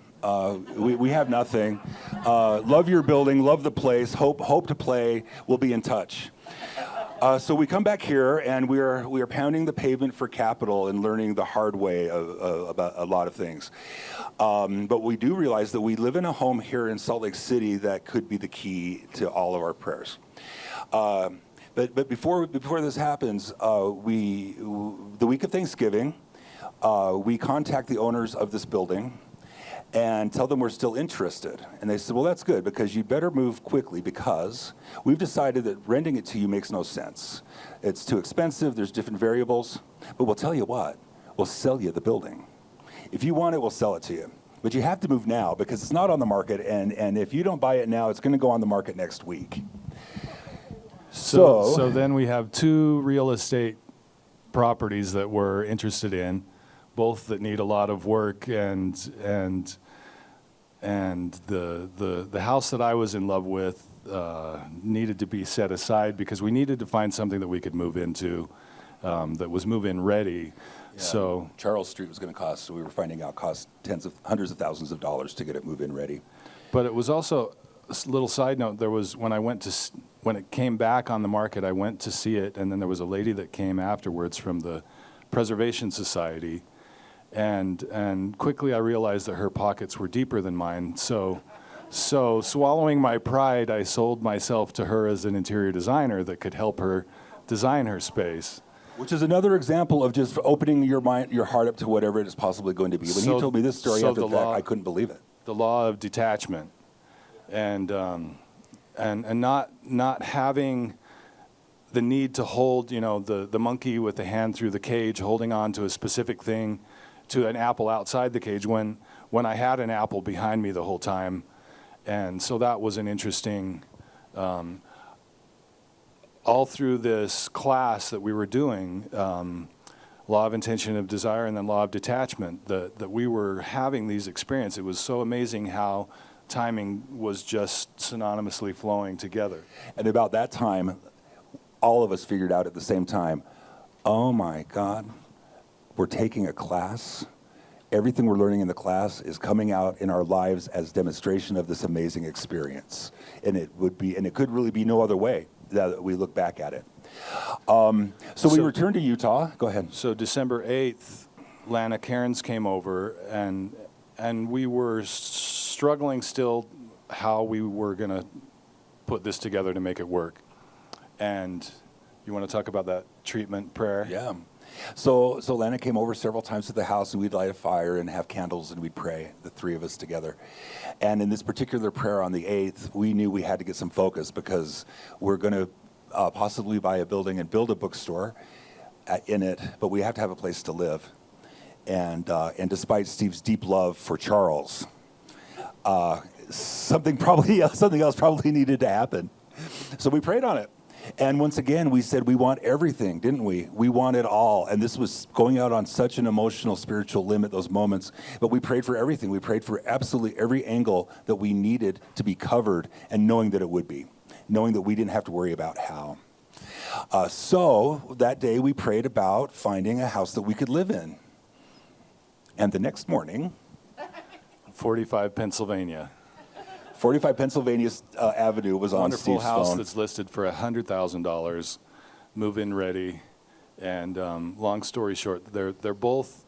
We have nothing. Love your building. Love the place. Hope to play. We'll be in touch. So we come back here, and we are pounding the pavement for capital and learning the hard way about a lot of things. But we do realize that we live in a home here in Salt Lake City that could be the key to all of our prayers. But before this happens, the week of Thanksgiving, we contact the owners of this building and tell them we're still interested. And they said, well, that's good, because you better move quickly, because we've decided that renting it to you makes no sense. It's too expensive, there's different variables, but we'll tell you what, we'll sell you the building. If you want it, we'll sell it to you. But you have to move now, because it's not on the market, and if you don't buy it now, it's gonna go on the market next week. So then we have two real estate properties that we're interested in, both that need a lot of work, and the house that I was in love with needed to be set aside, because we needed to find something that we could move into that was move-in ready. Yeah. So Charles Street was going to cost, so we were finding out, cost hundreds of thousands of dollars to get it move-in ready. But it was also a little side note. There was when it came back on the market, I went to see it, and then there was a lady that came afterwards from the Preservation Society, and quickly I realized that her pockets were deeper than mine. So swallowing my pride, I sold myself to her as an interior designer that could help her design her space. Which is another example of just opening your mind, your heart up to whatever it is possibly going to be. When you told me this story after the fact, I couldn't believe it. The law of detachment, and not having the need to hold, the monkey with the hand through the cage, holding on to a specific thing, to an apple outside the cage, when I had an apple behind me the whole time. And so that was an interesting, all through this class that we were doing, law of intention of desire and then law of detachment, that we were having these experiences. It was so amazing how timing was just synonymously flowing together. And about that time, all of us figured out at the same time, oh my God, we're taking a class. Everything we're learning in the class is coming out in our lives as demonstration of this amazing experience. And it could really be no other way that we look back at it. So we returned to Utah. Go ahead. So December 8th, Lana Cairns came over, and we were struggling still how we were going to put this together to make it work. And you want to talk about that treatment prayer? Yeah. So Lana came over several times to the house, and we'd light a fire and have candles, and we'd pray, the three of us together. And in this particular prayer on the 8th, we knew we had to get some focus, because we're going to possibly buy a building and build a bookstore in it, but we have to have a place to live. And despite Steve's deep love for Charles, something else probably needed to happen. So we prayed on it. And once again, we said we want everything, didn't we? We want it all. And this was going out on such an emotional, spiritual limb at those moments. But we prayed for everything. We prayed for absolutely every angle that we needed to be covered, and knowing that it would be, knowing that we didn't have to worry about how. So that day we prayed about finding a house that we could live in. And the next morning, 45 Pennsylvania. 45 Pennsylvania Avenue was on Steve's phone. Wonderful house that's listed for $100,000, move-in ready. And long story short, they're both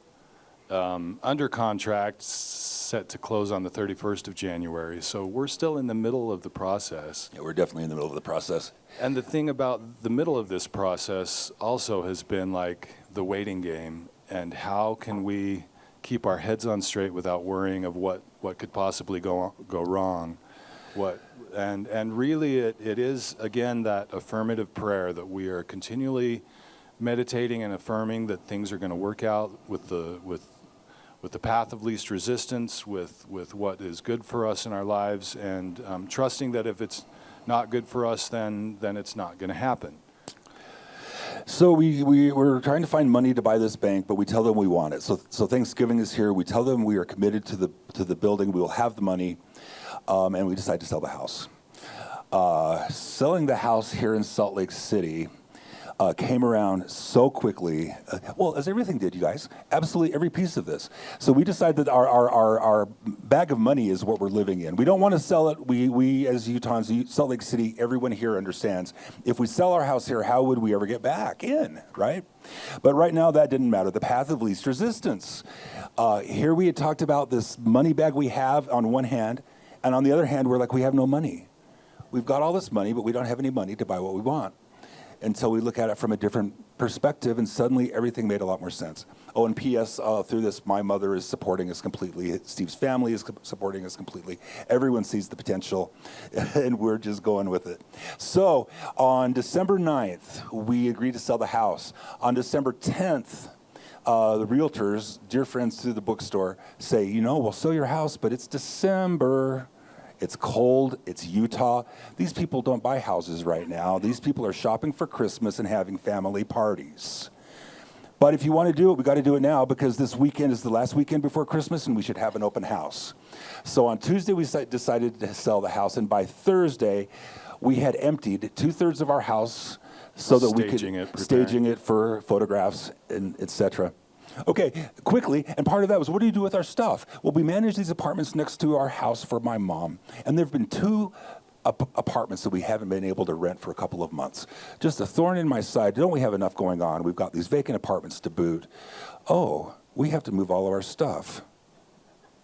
under contract, set to close on the 31st of January. So we're still in the middle of the process. Yeah, we're definitely in the middle of the process. And the thing about the middle of this process also has been like the waiting game, and how can we keep our heads on straight without worrying of what could possibly go wrong. And really it is, again, that affirmative prayer that we are continually meditating and affirming that things are going to work out with the path of least resistance, with what is good for us in our lives, and trusting that if it's not good for us, then it's not going to happen. So we're trying to find money to buy this bank, but we tell them we want it. So Thanksgiving is here. We tell them we are committed to the building. We will have the money, and we decide to sell the house. Selling the house here in Salt Lake City came around so quickly. Well, as everything did, you guys. Absolutely every piece of this. So we decided that our bag of money is what we're living in. We don't want to sell it. We as Utahns, Salt Lake City, everyone here understands. If we sell our house here, how would we ever get back in, right? But right now, that didn't matter. The path of least resistance. Here we had talked about this money bag we have on one hand, and on the other hand, we're like, we have no money. We've got all this money, but we don't have any money to buy what we want. Until we look at it from a different perspective, and suddenly everything made a lot more sense. Oh, and P.S., through this, my mother is supporting us completely. Steve's family is supporting us completely. Everyone sees the potential, and we're just going with it. So on December 9th, we agreed to sell the house. On December 10th, the realtors, dear friends through the bookstore, say, we'll sell your house, but it's December. It's cold, it's Utah. These people don't buy houses right now. These people are shopping for Christmas and having family parties. But if you want to do it, we got to do it now, because this weekend is the last weekend before Christmas and we should have an open house. So on Tuesday, we decided to sell the house, and by Thursday, we had emptied 2/3 of our house so that we could staging it for photographs and etc. Okay, quickly, and part of that was, what do you do with our stuff? Well, we manage these apartments next to our house for my mom, and there have been 2 apartments that we haven't been able to rent for a couple of months. Just a thorn in my side. Don't we have enough going on? We've got these vacant apartments to boot. Oh, we have to move all of our stuff.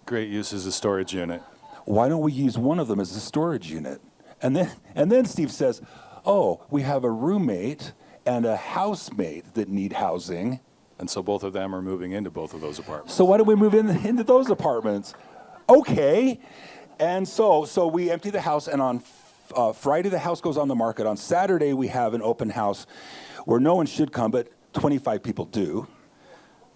Great use as a storage unit. Why don't we use one of them as a storage unit? And then Steve says, oh, we have a roommate and a housemate that need housing. And so both of them are moving into both of those apartments. So why don't we move into those apartments? Okay. And so we empty the house, and on Friday the house goes on the market. On Saturday we have an open house where no one should come, but 25 people do.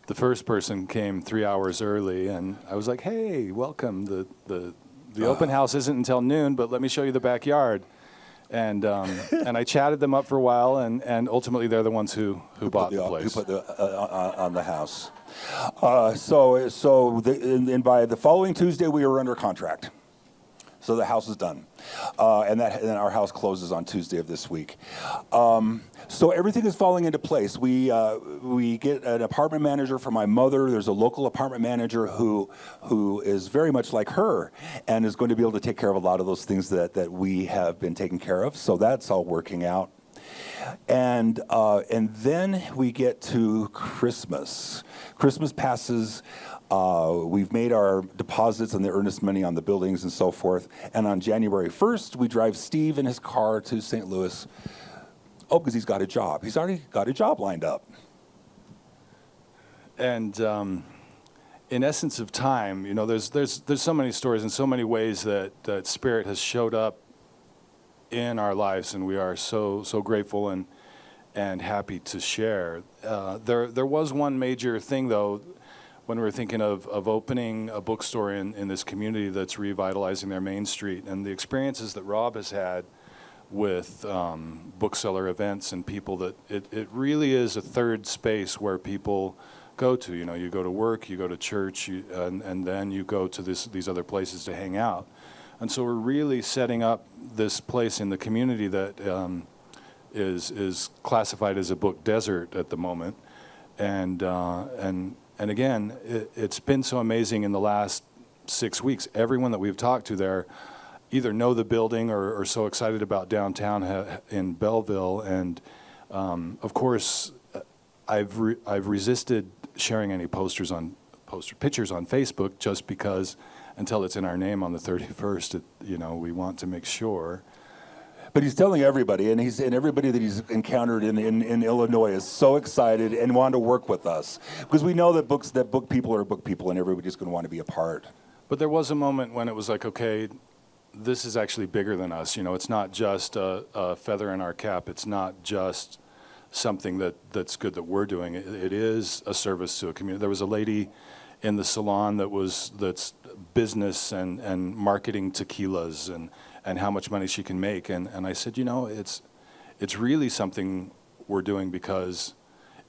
The first person came 3 hours early, and I was like, hey, welcome. The open house isn't until noon, but let me show you the backyard. And I chatted them up for a while, and ultimately they're the ones who bought the place. Who put on the house. And by the following Tuesday, we were under contract. So the house is done. And our house closes on Tuesday of this week. So everything is falling into place. We get an apartment manager for my mother. There's a local apartment manager who is very much like her and is going to be able to take care of a lot of those things that we have been taking care of. So that's all working out. And then we get to Christmas. Christmas passes. We've made our deposits and the earnest money on the buildings and so forth. And on January 1st, we drive Steve in his car to St. Louis. Oh, because he's got a job. He's already got a job lined up. And in essence of time, there's so many stories and so many ways that Spirit has showed up in our lives, and we are so grateful and happy to share. There was one major thing, though, when we were thinking of opening a bookstore in this community that's revitalizing their main street, and the experiences that Rob has had with bookseller events and people, that it really is a third space where people go to. You go to work, you go to church, and then you go to these other places to hang out. And so we're really setting up this place in the community that is classified as a book desert at the moment. And again, it's been so amazing in the last 6 weeks. Everyone that we've talked to there either know the building or are so excited about downtown in Belleville. And of course, I've resisted sharing any posters on post pictures on Facebook just because until it's in our name on the 31st, we want to make sure. But he's telling everybody, and everybody that he's encountered in Illinois is so excited and want to work with us because we know that book people are book people, and everybody's going to want to be a part. But there was a moment when it was like, okay, this is actually bigger than us. It's not just a feather in our cap. It's not just something that's good that we're doing. It is a service to a community. There was a lady in the salon that's business and marketing tequilas and how much money she can make. And I said, it's really something we're doing because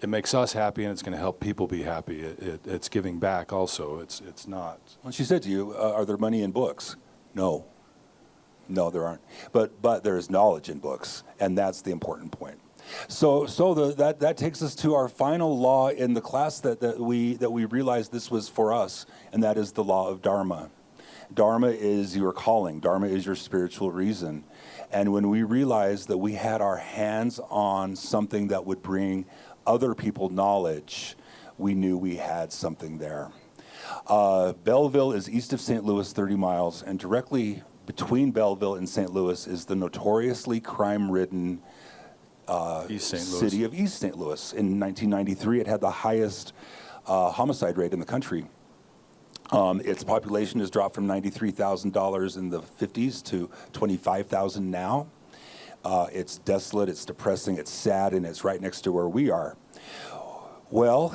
it makes us happy and it's going to help people be happy. It's giving back also. It's not. When she said to you, are there money in books? No, there aren't. But there is knowledge in books, and that's the important point. So that takes us to our final law in the class that we realized this was for us, and that is the law of Dharma. Dharma is your calling. Dharma is your spiritual reason. And when we realized that we had our hands on something that would bring other people knowledge, we knew we had something there. Belleville is east of St. Louis, 30 miles, and directly between Belleville and St. Louis is the notoriously crime-ridden city of East St. Louis. In 1993, it had the highest homicide rate in the country. Its population has dropped from $93,000 in the 50s to 25,000 now. It's desolate, it's depressing, it's sad, and it's right next to where we are. Well,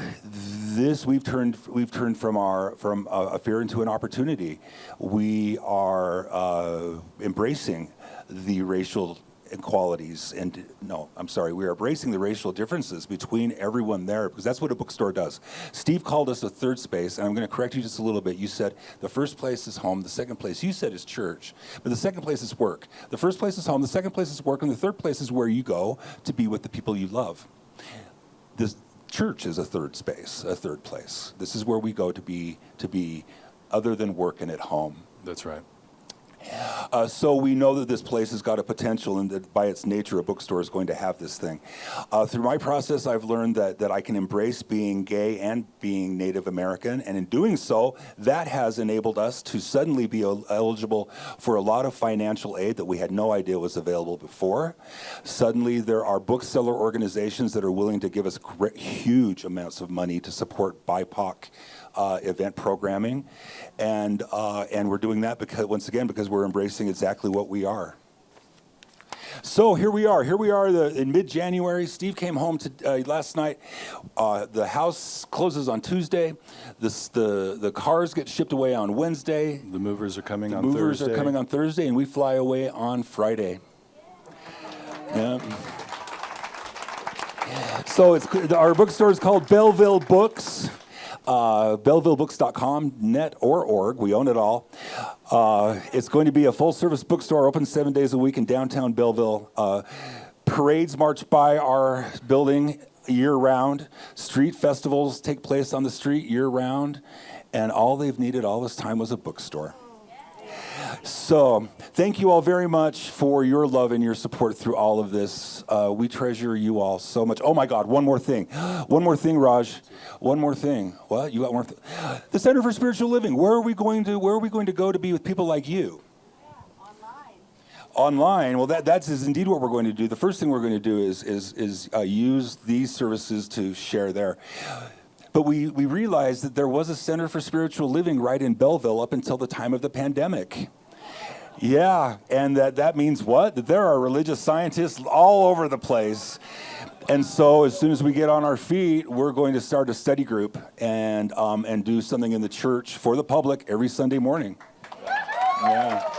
we've turned from a fear into an opportunity. We are embracing the racial inequalities, we are embracing the racial differences between everyone there, because that's what a bookstore does. Steve called us a third space, and I'm going to correct you just a little bit. You said the first place is home, the second place you said is church, but the second place is work. The first place is home, the second place is work, and the third place is where you go to be with the people you love. This church is a third space, a third place. This is where we go to be other than work and at home. That's right. So we know that this place has got a potential, and that by its nature, a bookstore is going to have this thing. Through my process, I've learned that I can embrace being gay and being Native American, and in doing so, that has enabled us to suddenly be eligible for a lot of financial aid that we had no idea was available before. Suddenly, there are bookseller organizations that are willing to give us huge amounts of money to support BIPOC event programming, and we're doing that because we're embracing exactly what we are. So here we are in mid-January. Steve came home last night. The house closes on Tuesday. The cars get shipped away on Wednesday. The movers are coming on Thursday, and we fly away on Friday. Yeah. So our bookstore is called Belleville Books. BellevilleBooks.com, net or org. We own it all. It's going to be a full-service bookstore, open 7 days a week in downtown Belleville. Parades march by our building year-round. Street festivals take place on the street year-round. And all they've needed all this time was a bookstore. So thank you all very much for your love and your support through all of this. We treasure you all so much. Oh my God, one more thing, Raj. One more thing. What? You got one? The Center for Spiritual Living. Where are we going to go to be with people like you? Online. Well, that's indeed what we're going to do. The first thing we're going to do is use these services to share there. But we realized that there was a Center for Spiritual Living right in Belleville up until the time of the pandemic. Yeah, and that means what? That there are religious scientists all over the place. And so as soon as we get on our feet, we're going to start a study group and do something in the church for the public every Sunday morning. Yeah.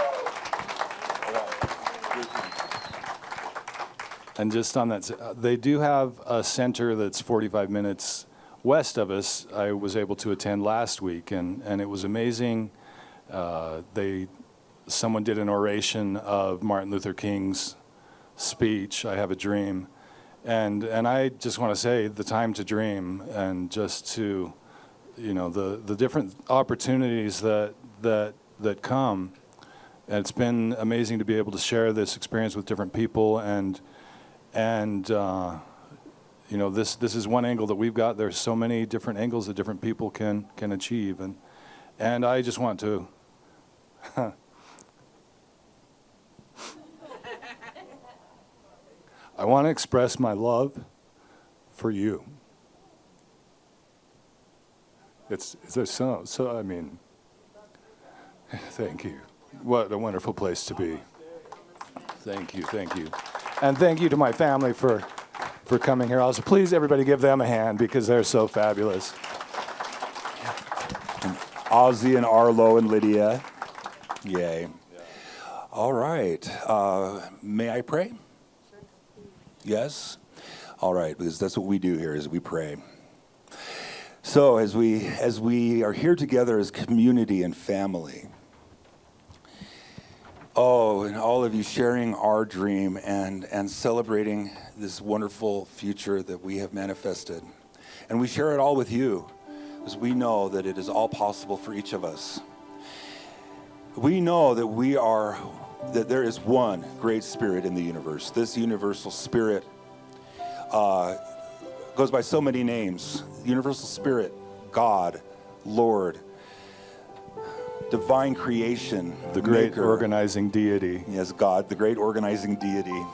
And just on that, they do have a center that's 45 minutes west of us. I was able to attend last week, and it was amazing. Someone did an oration of Martin Luther King's speech, "I Have a Dream," and I just want to say the time to dream, and just to, the different opportunities that come. And it's been amazing to be able to share this experience with different people, and this is one angle that we've got. There's so many different angles that different people can achieve, and I just want to. I want to express my love for you. It's so I mean, thank you. What a wonderful place to be. Thank you. And thank you to my family for coming here. Also, please, everybody give them a hand because they're so fabulous. Ozzy and Arlo and Lydia. Yay. All right. May I pray? Yes? All right, because that's what we do here is we pray. So as we are here together as community and family, and all of you sharing our dream and celebrating this wonderful future that we have manifested. And we share it all with you because we know that it is all possible for each of us. We know that there is one great spirit in the universe. This universal spirit goes by so many names. Universal Spirit, God, Lord, divine creation, The great maker. organizing deity. Yes, God, the great organizing deity.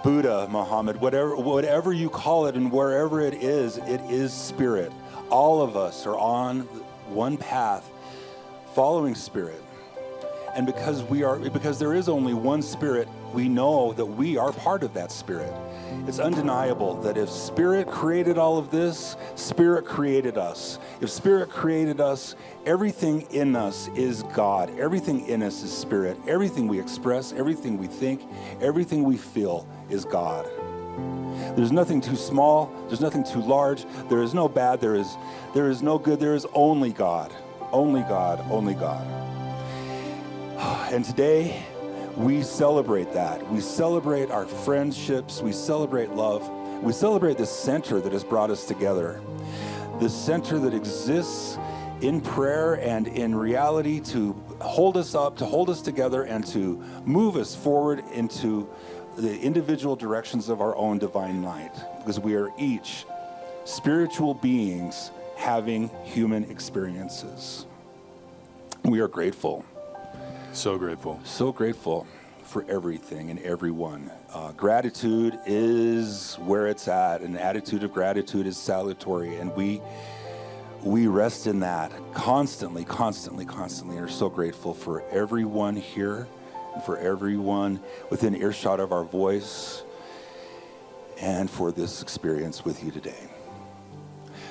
Buddha, Muhammad, whatever you call it and wherever it is spirit. All of us are on one path following spirit. And because there is only one spirit, we know that we are part of that spirit. It's undeniable that if spirit created all of this, spirit created us. If spirit created us, everything in us is God. Everything in us is spirit. Everything we express, everything we think, everything we feel is God. There's nothing too small. There's nothing too large. There is no bad. There is no good. There is only God. Only God. Only God. And today, we celebrate that. We celebrate our friendships. We celebrate love. We celebrate this center that has brought us together. This center that exists in prayer and in reality to hold us up, to hold us together, and to move us forward into the individual directions of our own divine light. Because we are each spiritual beings having human experiences. We are grateful. So grateful. So grateful for everything and everyone. Gratitude is where it's at. An attitude of gratitude is salutary, and we rest in that constantly, and are so grateful for everyone here and for everyone within earshot of our voice and for this experience with you today.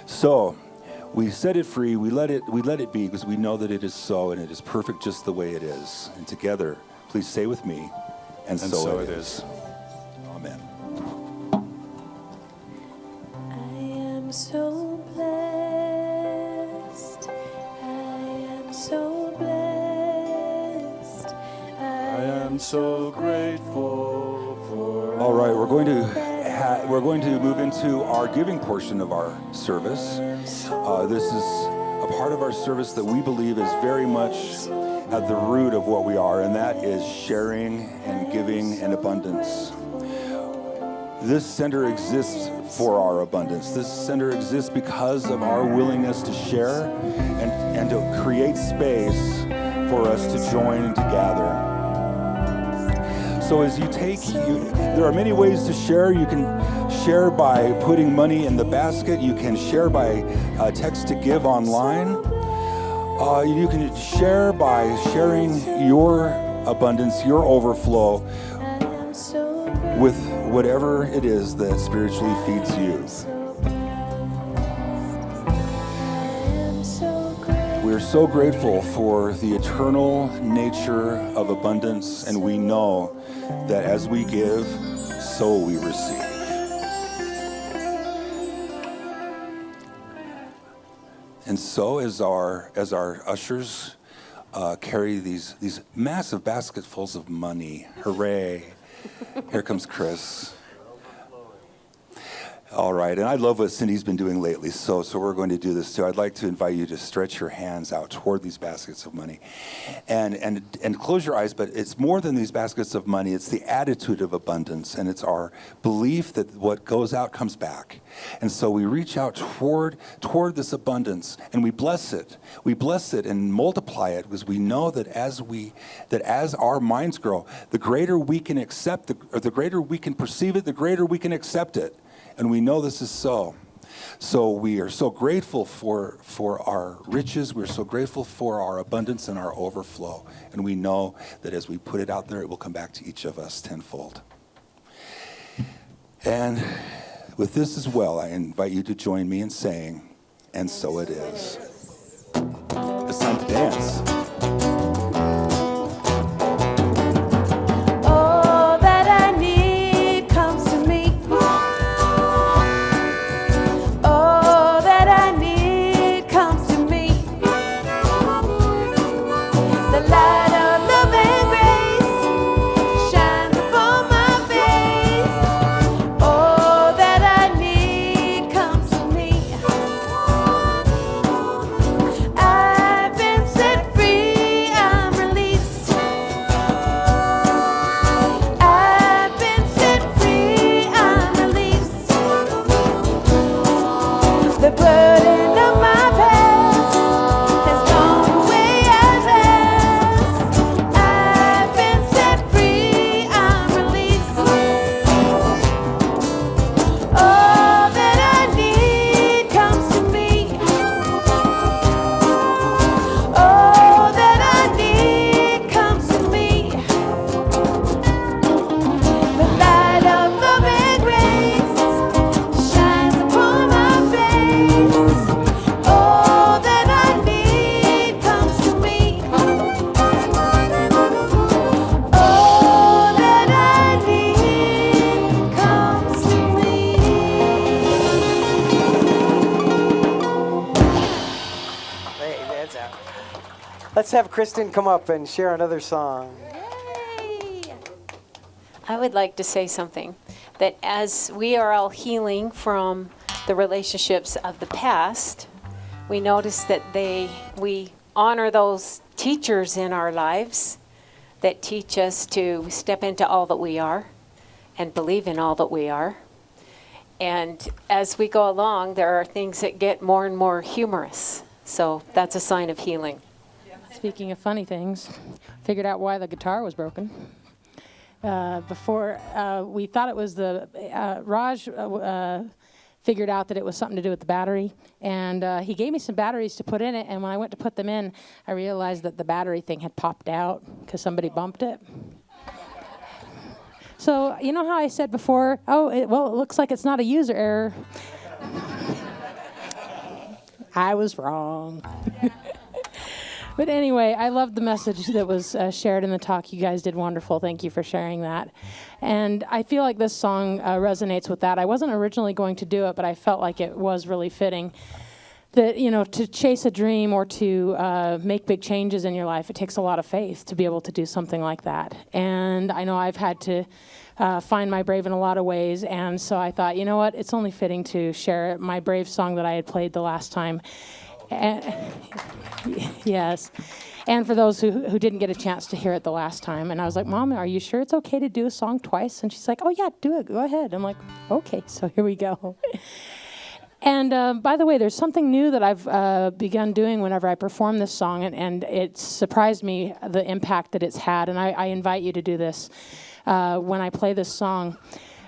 So, we set it free, we let it be because we know that it is so and it is perfect just the way it is. And together, please say with me, and so it is. Amen. I am so blessed. I am so blessed. I am so grateful for. All right, we're going to move into our giving portion of our service. This is a part of our service that we believe is very much at the root of what we are, and that is sharing and giving and abundance. This center exists for our abundance. This center exists because of our willingness to share and to create space for us to join and to gather. So as there are many ways to share. You can share by putting money in the basket. You can share by text to give online. You can share by sharing your abundance, your overflow with whatever it is that spiritually feeds you. We're so grateful for the eternal nature of abundance, and we know that as we give, so we receive. And so as our ushers carry these massive basketfuls of money, hooray, here comes Chris. All right, and I love what Cindy's been doing lately, so we're going to do this too. I'd like to invite you to stretch your hands out toward these baskets of money, and close your eyes. But it's more than these baskets of money. It's the attitude of abundance, and it's our belief that what goes out comes back. And so we reach out toward this abundance, and we bless it. We bless it and multiply it, because we know that as our minds grow, the greater we can accept, or the greater we can perceive it, the greater we can accept it. And we know this is so. So we are so grateful for our riches. We're so grateful for our abundance and our overflow. And we know that as we put it out there, it will come back to each of us tenfold. And with this as well, I invite you to join me in saying, and so it is. It's time to dance. All that I need comes to me. All that I need comes to me. The light of love and grace shines upon my face. All that I need comes to me. I've been set free, I'm released. I've been set free, I'm released. The burden of my past has gone away at last. I've been set free, I'm released. All that I need comes to me. All that I need comes to me. The light of love and grace shines upon my face. All that I need comes to me. All that I need comes to me. Hey, that's out. Let's have Kristen come up and share another song. I would like to say something, that as we are all healing from the relationships of the past, we notice that we honor those teachers in our lives that teach us to step into all that we are and believe in all that we are. And as we go along, there are things that get more and more humorous. So that's a sign of healing. Speaking of funny things, figured out why the guitar was broken. Before we thought it was Raj figured out that it was something to do with the battery, and he gave me some batteries to put in it, and when I went to put them in, I realized that the battery thing had popped out because somebody bumped it. So you know how I said before, it looks like it's not a user error. I was wrong. But anyway, I loved the message that was shared in the talk. You guys did wonderful. Thank you for sharing that. And I feel like this song resonates with that. I wasn't originally going to do it, but I felt like it was really fitting. That, to chase a dream or to make big changes in your life, it takes a lot of faith to be able to do something like that. And I know I've had to find my brave in a lot of ways. And so I thought, you know what, it's only fitting to share my brave song that I had played the last time. Yes. And for those who didn't get a chance to hear it the last time. And I was like, Mom, are you sure it's okay to do a song twice? And she's like, oh, yeah, do it. Go ahead. I'm like, okay, so here we go. And by the way, there's something new that I've begun doing whenever I perform this song, and it surprised me the impact that it's had. And I invite you to do this when I play this song.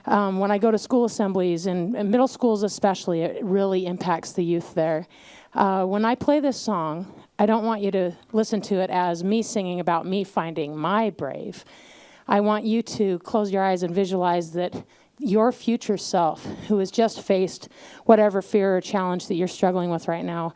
When I go to school assemblies, and middle schools especially, it really impacts the youth there. When I play this song, I don't want you to listen to it as me singing about me finding my brave. I want you to close your eyes and visualize that your future self, who has just faced whatever fear or challenge that you're struggling with right now,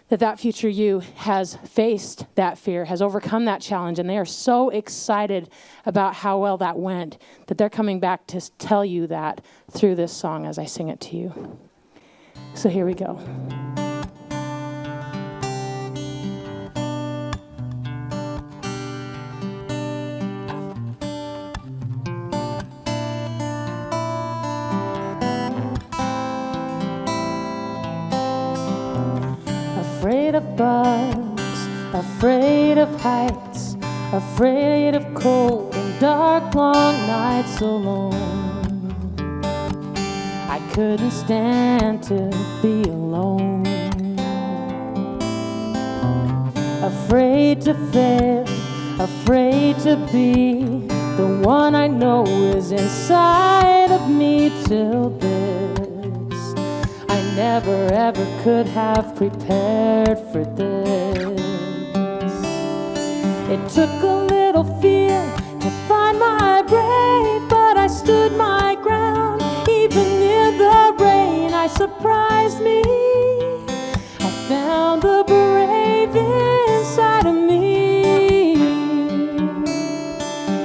that future you has faced that fear, has overcome that challenge, and they are so excited about how well that went that they're coming back to tell you that through this song as I sing it to you. So here we go. Afraid of bugs, afraid of heights, afraid of cold and dark long nights alone. I couldn't stand to be alone. Afraid to fail, afraid to be the one I know is inside of me till this. I never ever could have prepared for this. It took a little fear to find my brave, but I stood my ground. Even in the rain, I surprised me. I found the brave inside of me.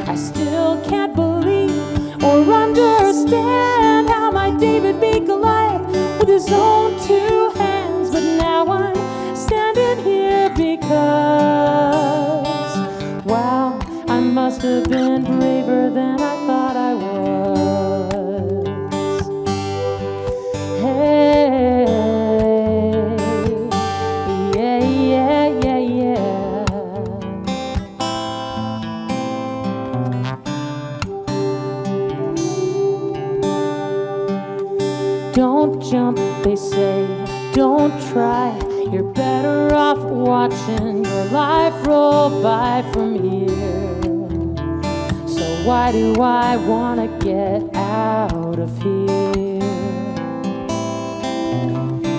I still can't believe or understand how my David beat Goliath with his own two hands. But now I'm standing here because, wow, I must have been braver than I thought I was. Hey, yeah, yeah, yeah, yeah. Don't jump, they say, don't try. You're better off watching your life roll by from here. So why do I want to get out of here?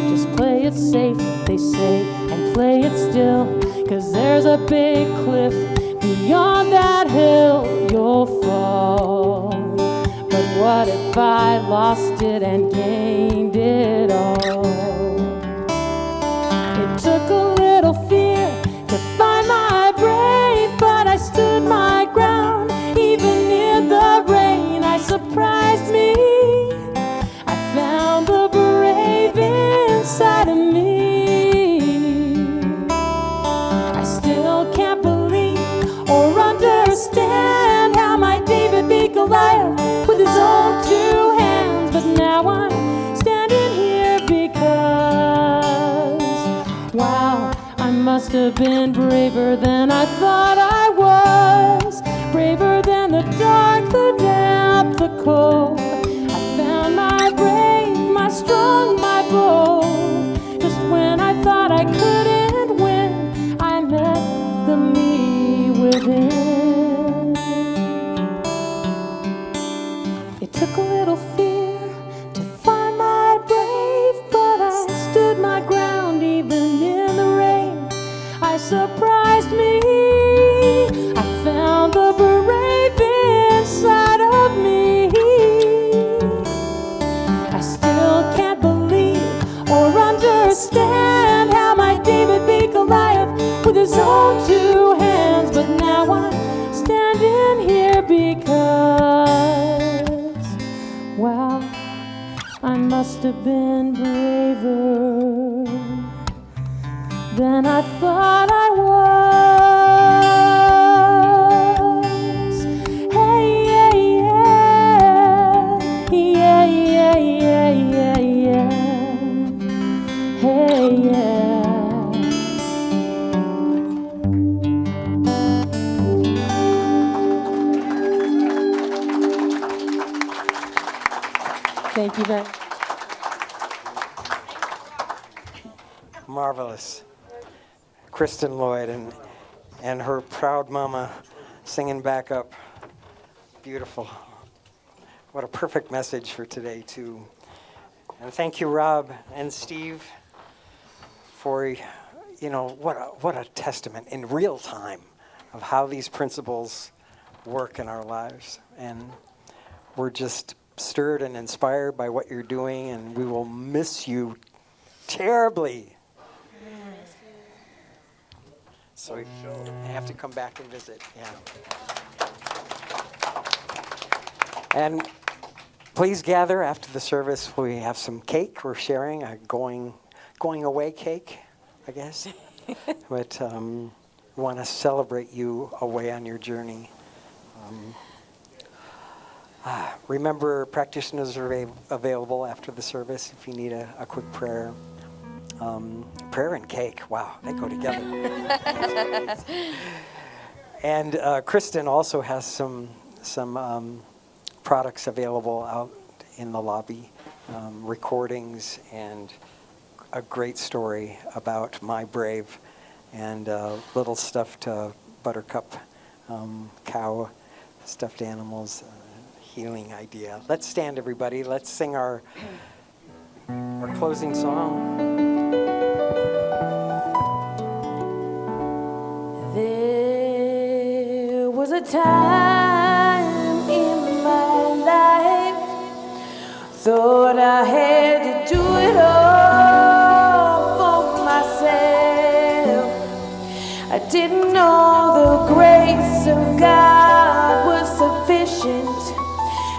Just play it safe, they say, and play it still, 'cause there's a big cliff beyond that hill you'll fall. But what if I lost it and gained it all? It took a little fear to find my brave, but I stood my ground. Even in the rain, I surprised me. I found the brave inside of me. I still can't believe or understand how my David beat Goliath with his own two hands. But now I'm standing here because, wow, I must have been braver than I thought I was. Braver than the dark, the damp, the cold. I found my brave, my strong, my bold. Just when I thought I couldn't win, I met the me within. It took a little fear to find my brave, but I stood my ground even in the rain. I surprised me. I found the brave inside of me. I still can't believe or understand how my David beat Goliath with his own two hands. But now I'm standing here because, wow, I must have been braver than I thought I was. Hey, yeah, yeah, yeah, yeah, yeah, yeah, yeah. Hey, yeah. Thank you very much. Marvelous. Kristen Lyod and her proud mama singing back up. Beautiful. What a perfect message for today, too. And thank you, Rob and Steve, for, what a testament in real time of how these principles work in our lives. And we're just stirred and inspired by what you're doing, and we will miss you terribly. So you have to come back and visit. Yeah. And please gather after the service. We have some cake. We're sharing a going away cake, I guess. But we want to celebrate you away on your journey. Remember, practitioners are available after the service if you need a quick prayer. Prayer and cake. Wow, they go together. And Kristen also has some products available out in the lobby, recordings and a great story about my brave and little stuffed buttercup cow, stuffed animals, healing idea. Let's stand, everybody. Let's sing our closing song. There was a time in my life, thought I had to do it all for myself. I didn't know the grace of God was sufficient.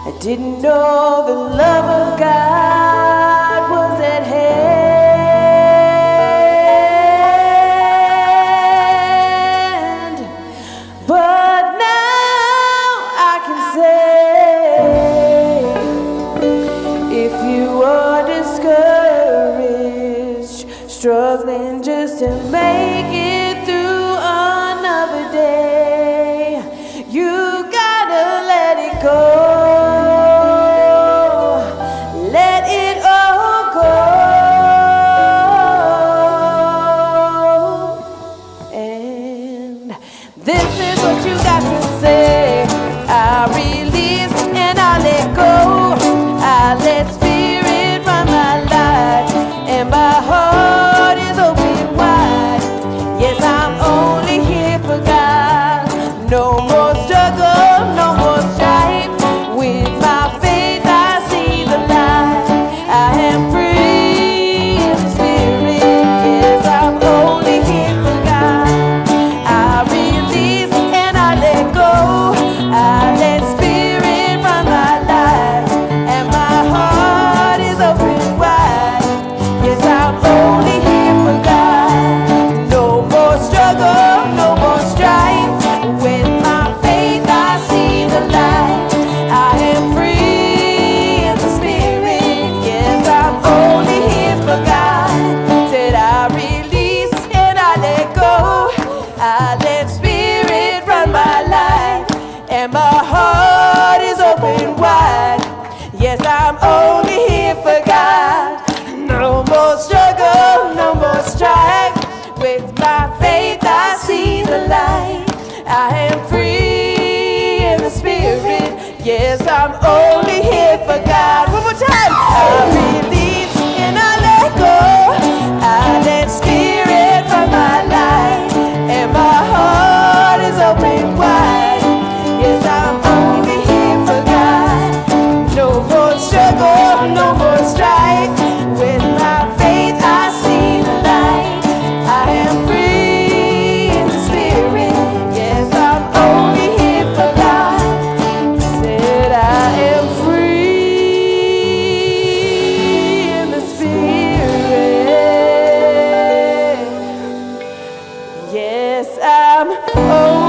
I didn't know the love of God was at hand. But now I can say, if you are discouraged, struggling just to make it through another day, you gotta let it go. Let it all go. And this is what you got to say. I release and I let go. I let spirit run my life, and my heart is open wide. Yes, I'm only here for God. No more struggle, no more strife. With my faith I see the light. I am free in the spirit. Yes, I'm only here for God. I release and I let go. I let spirit run my life, and my heart is open wide. Yes, I'm only here for God. No more struggle, no more strife. With my faith I see the light. I am free in the spirit. Yes, I'm only here for God. Said I release and I let go. I let spirit run my life, and my heart is open wide. Yes, I'm only here for God. No more struggle, no more strife. With my faith I see the light. I am free in the spirit. Yes, I'm only here for God. One more time. I release and I let go. I let spirit run my life, and my heart is open wide. Yes, I'm only here for God. No more struggle, no more strife. With my faith I see the light. I am free in the spirit. Yes, I'm only here for God. Said I am free in the spirit. Yes, I'm only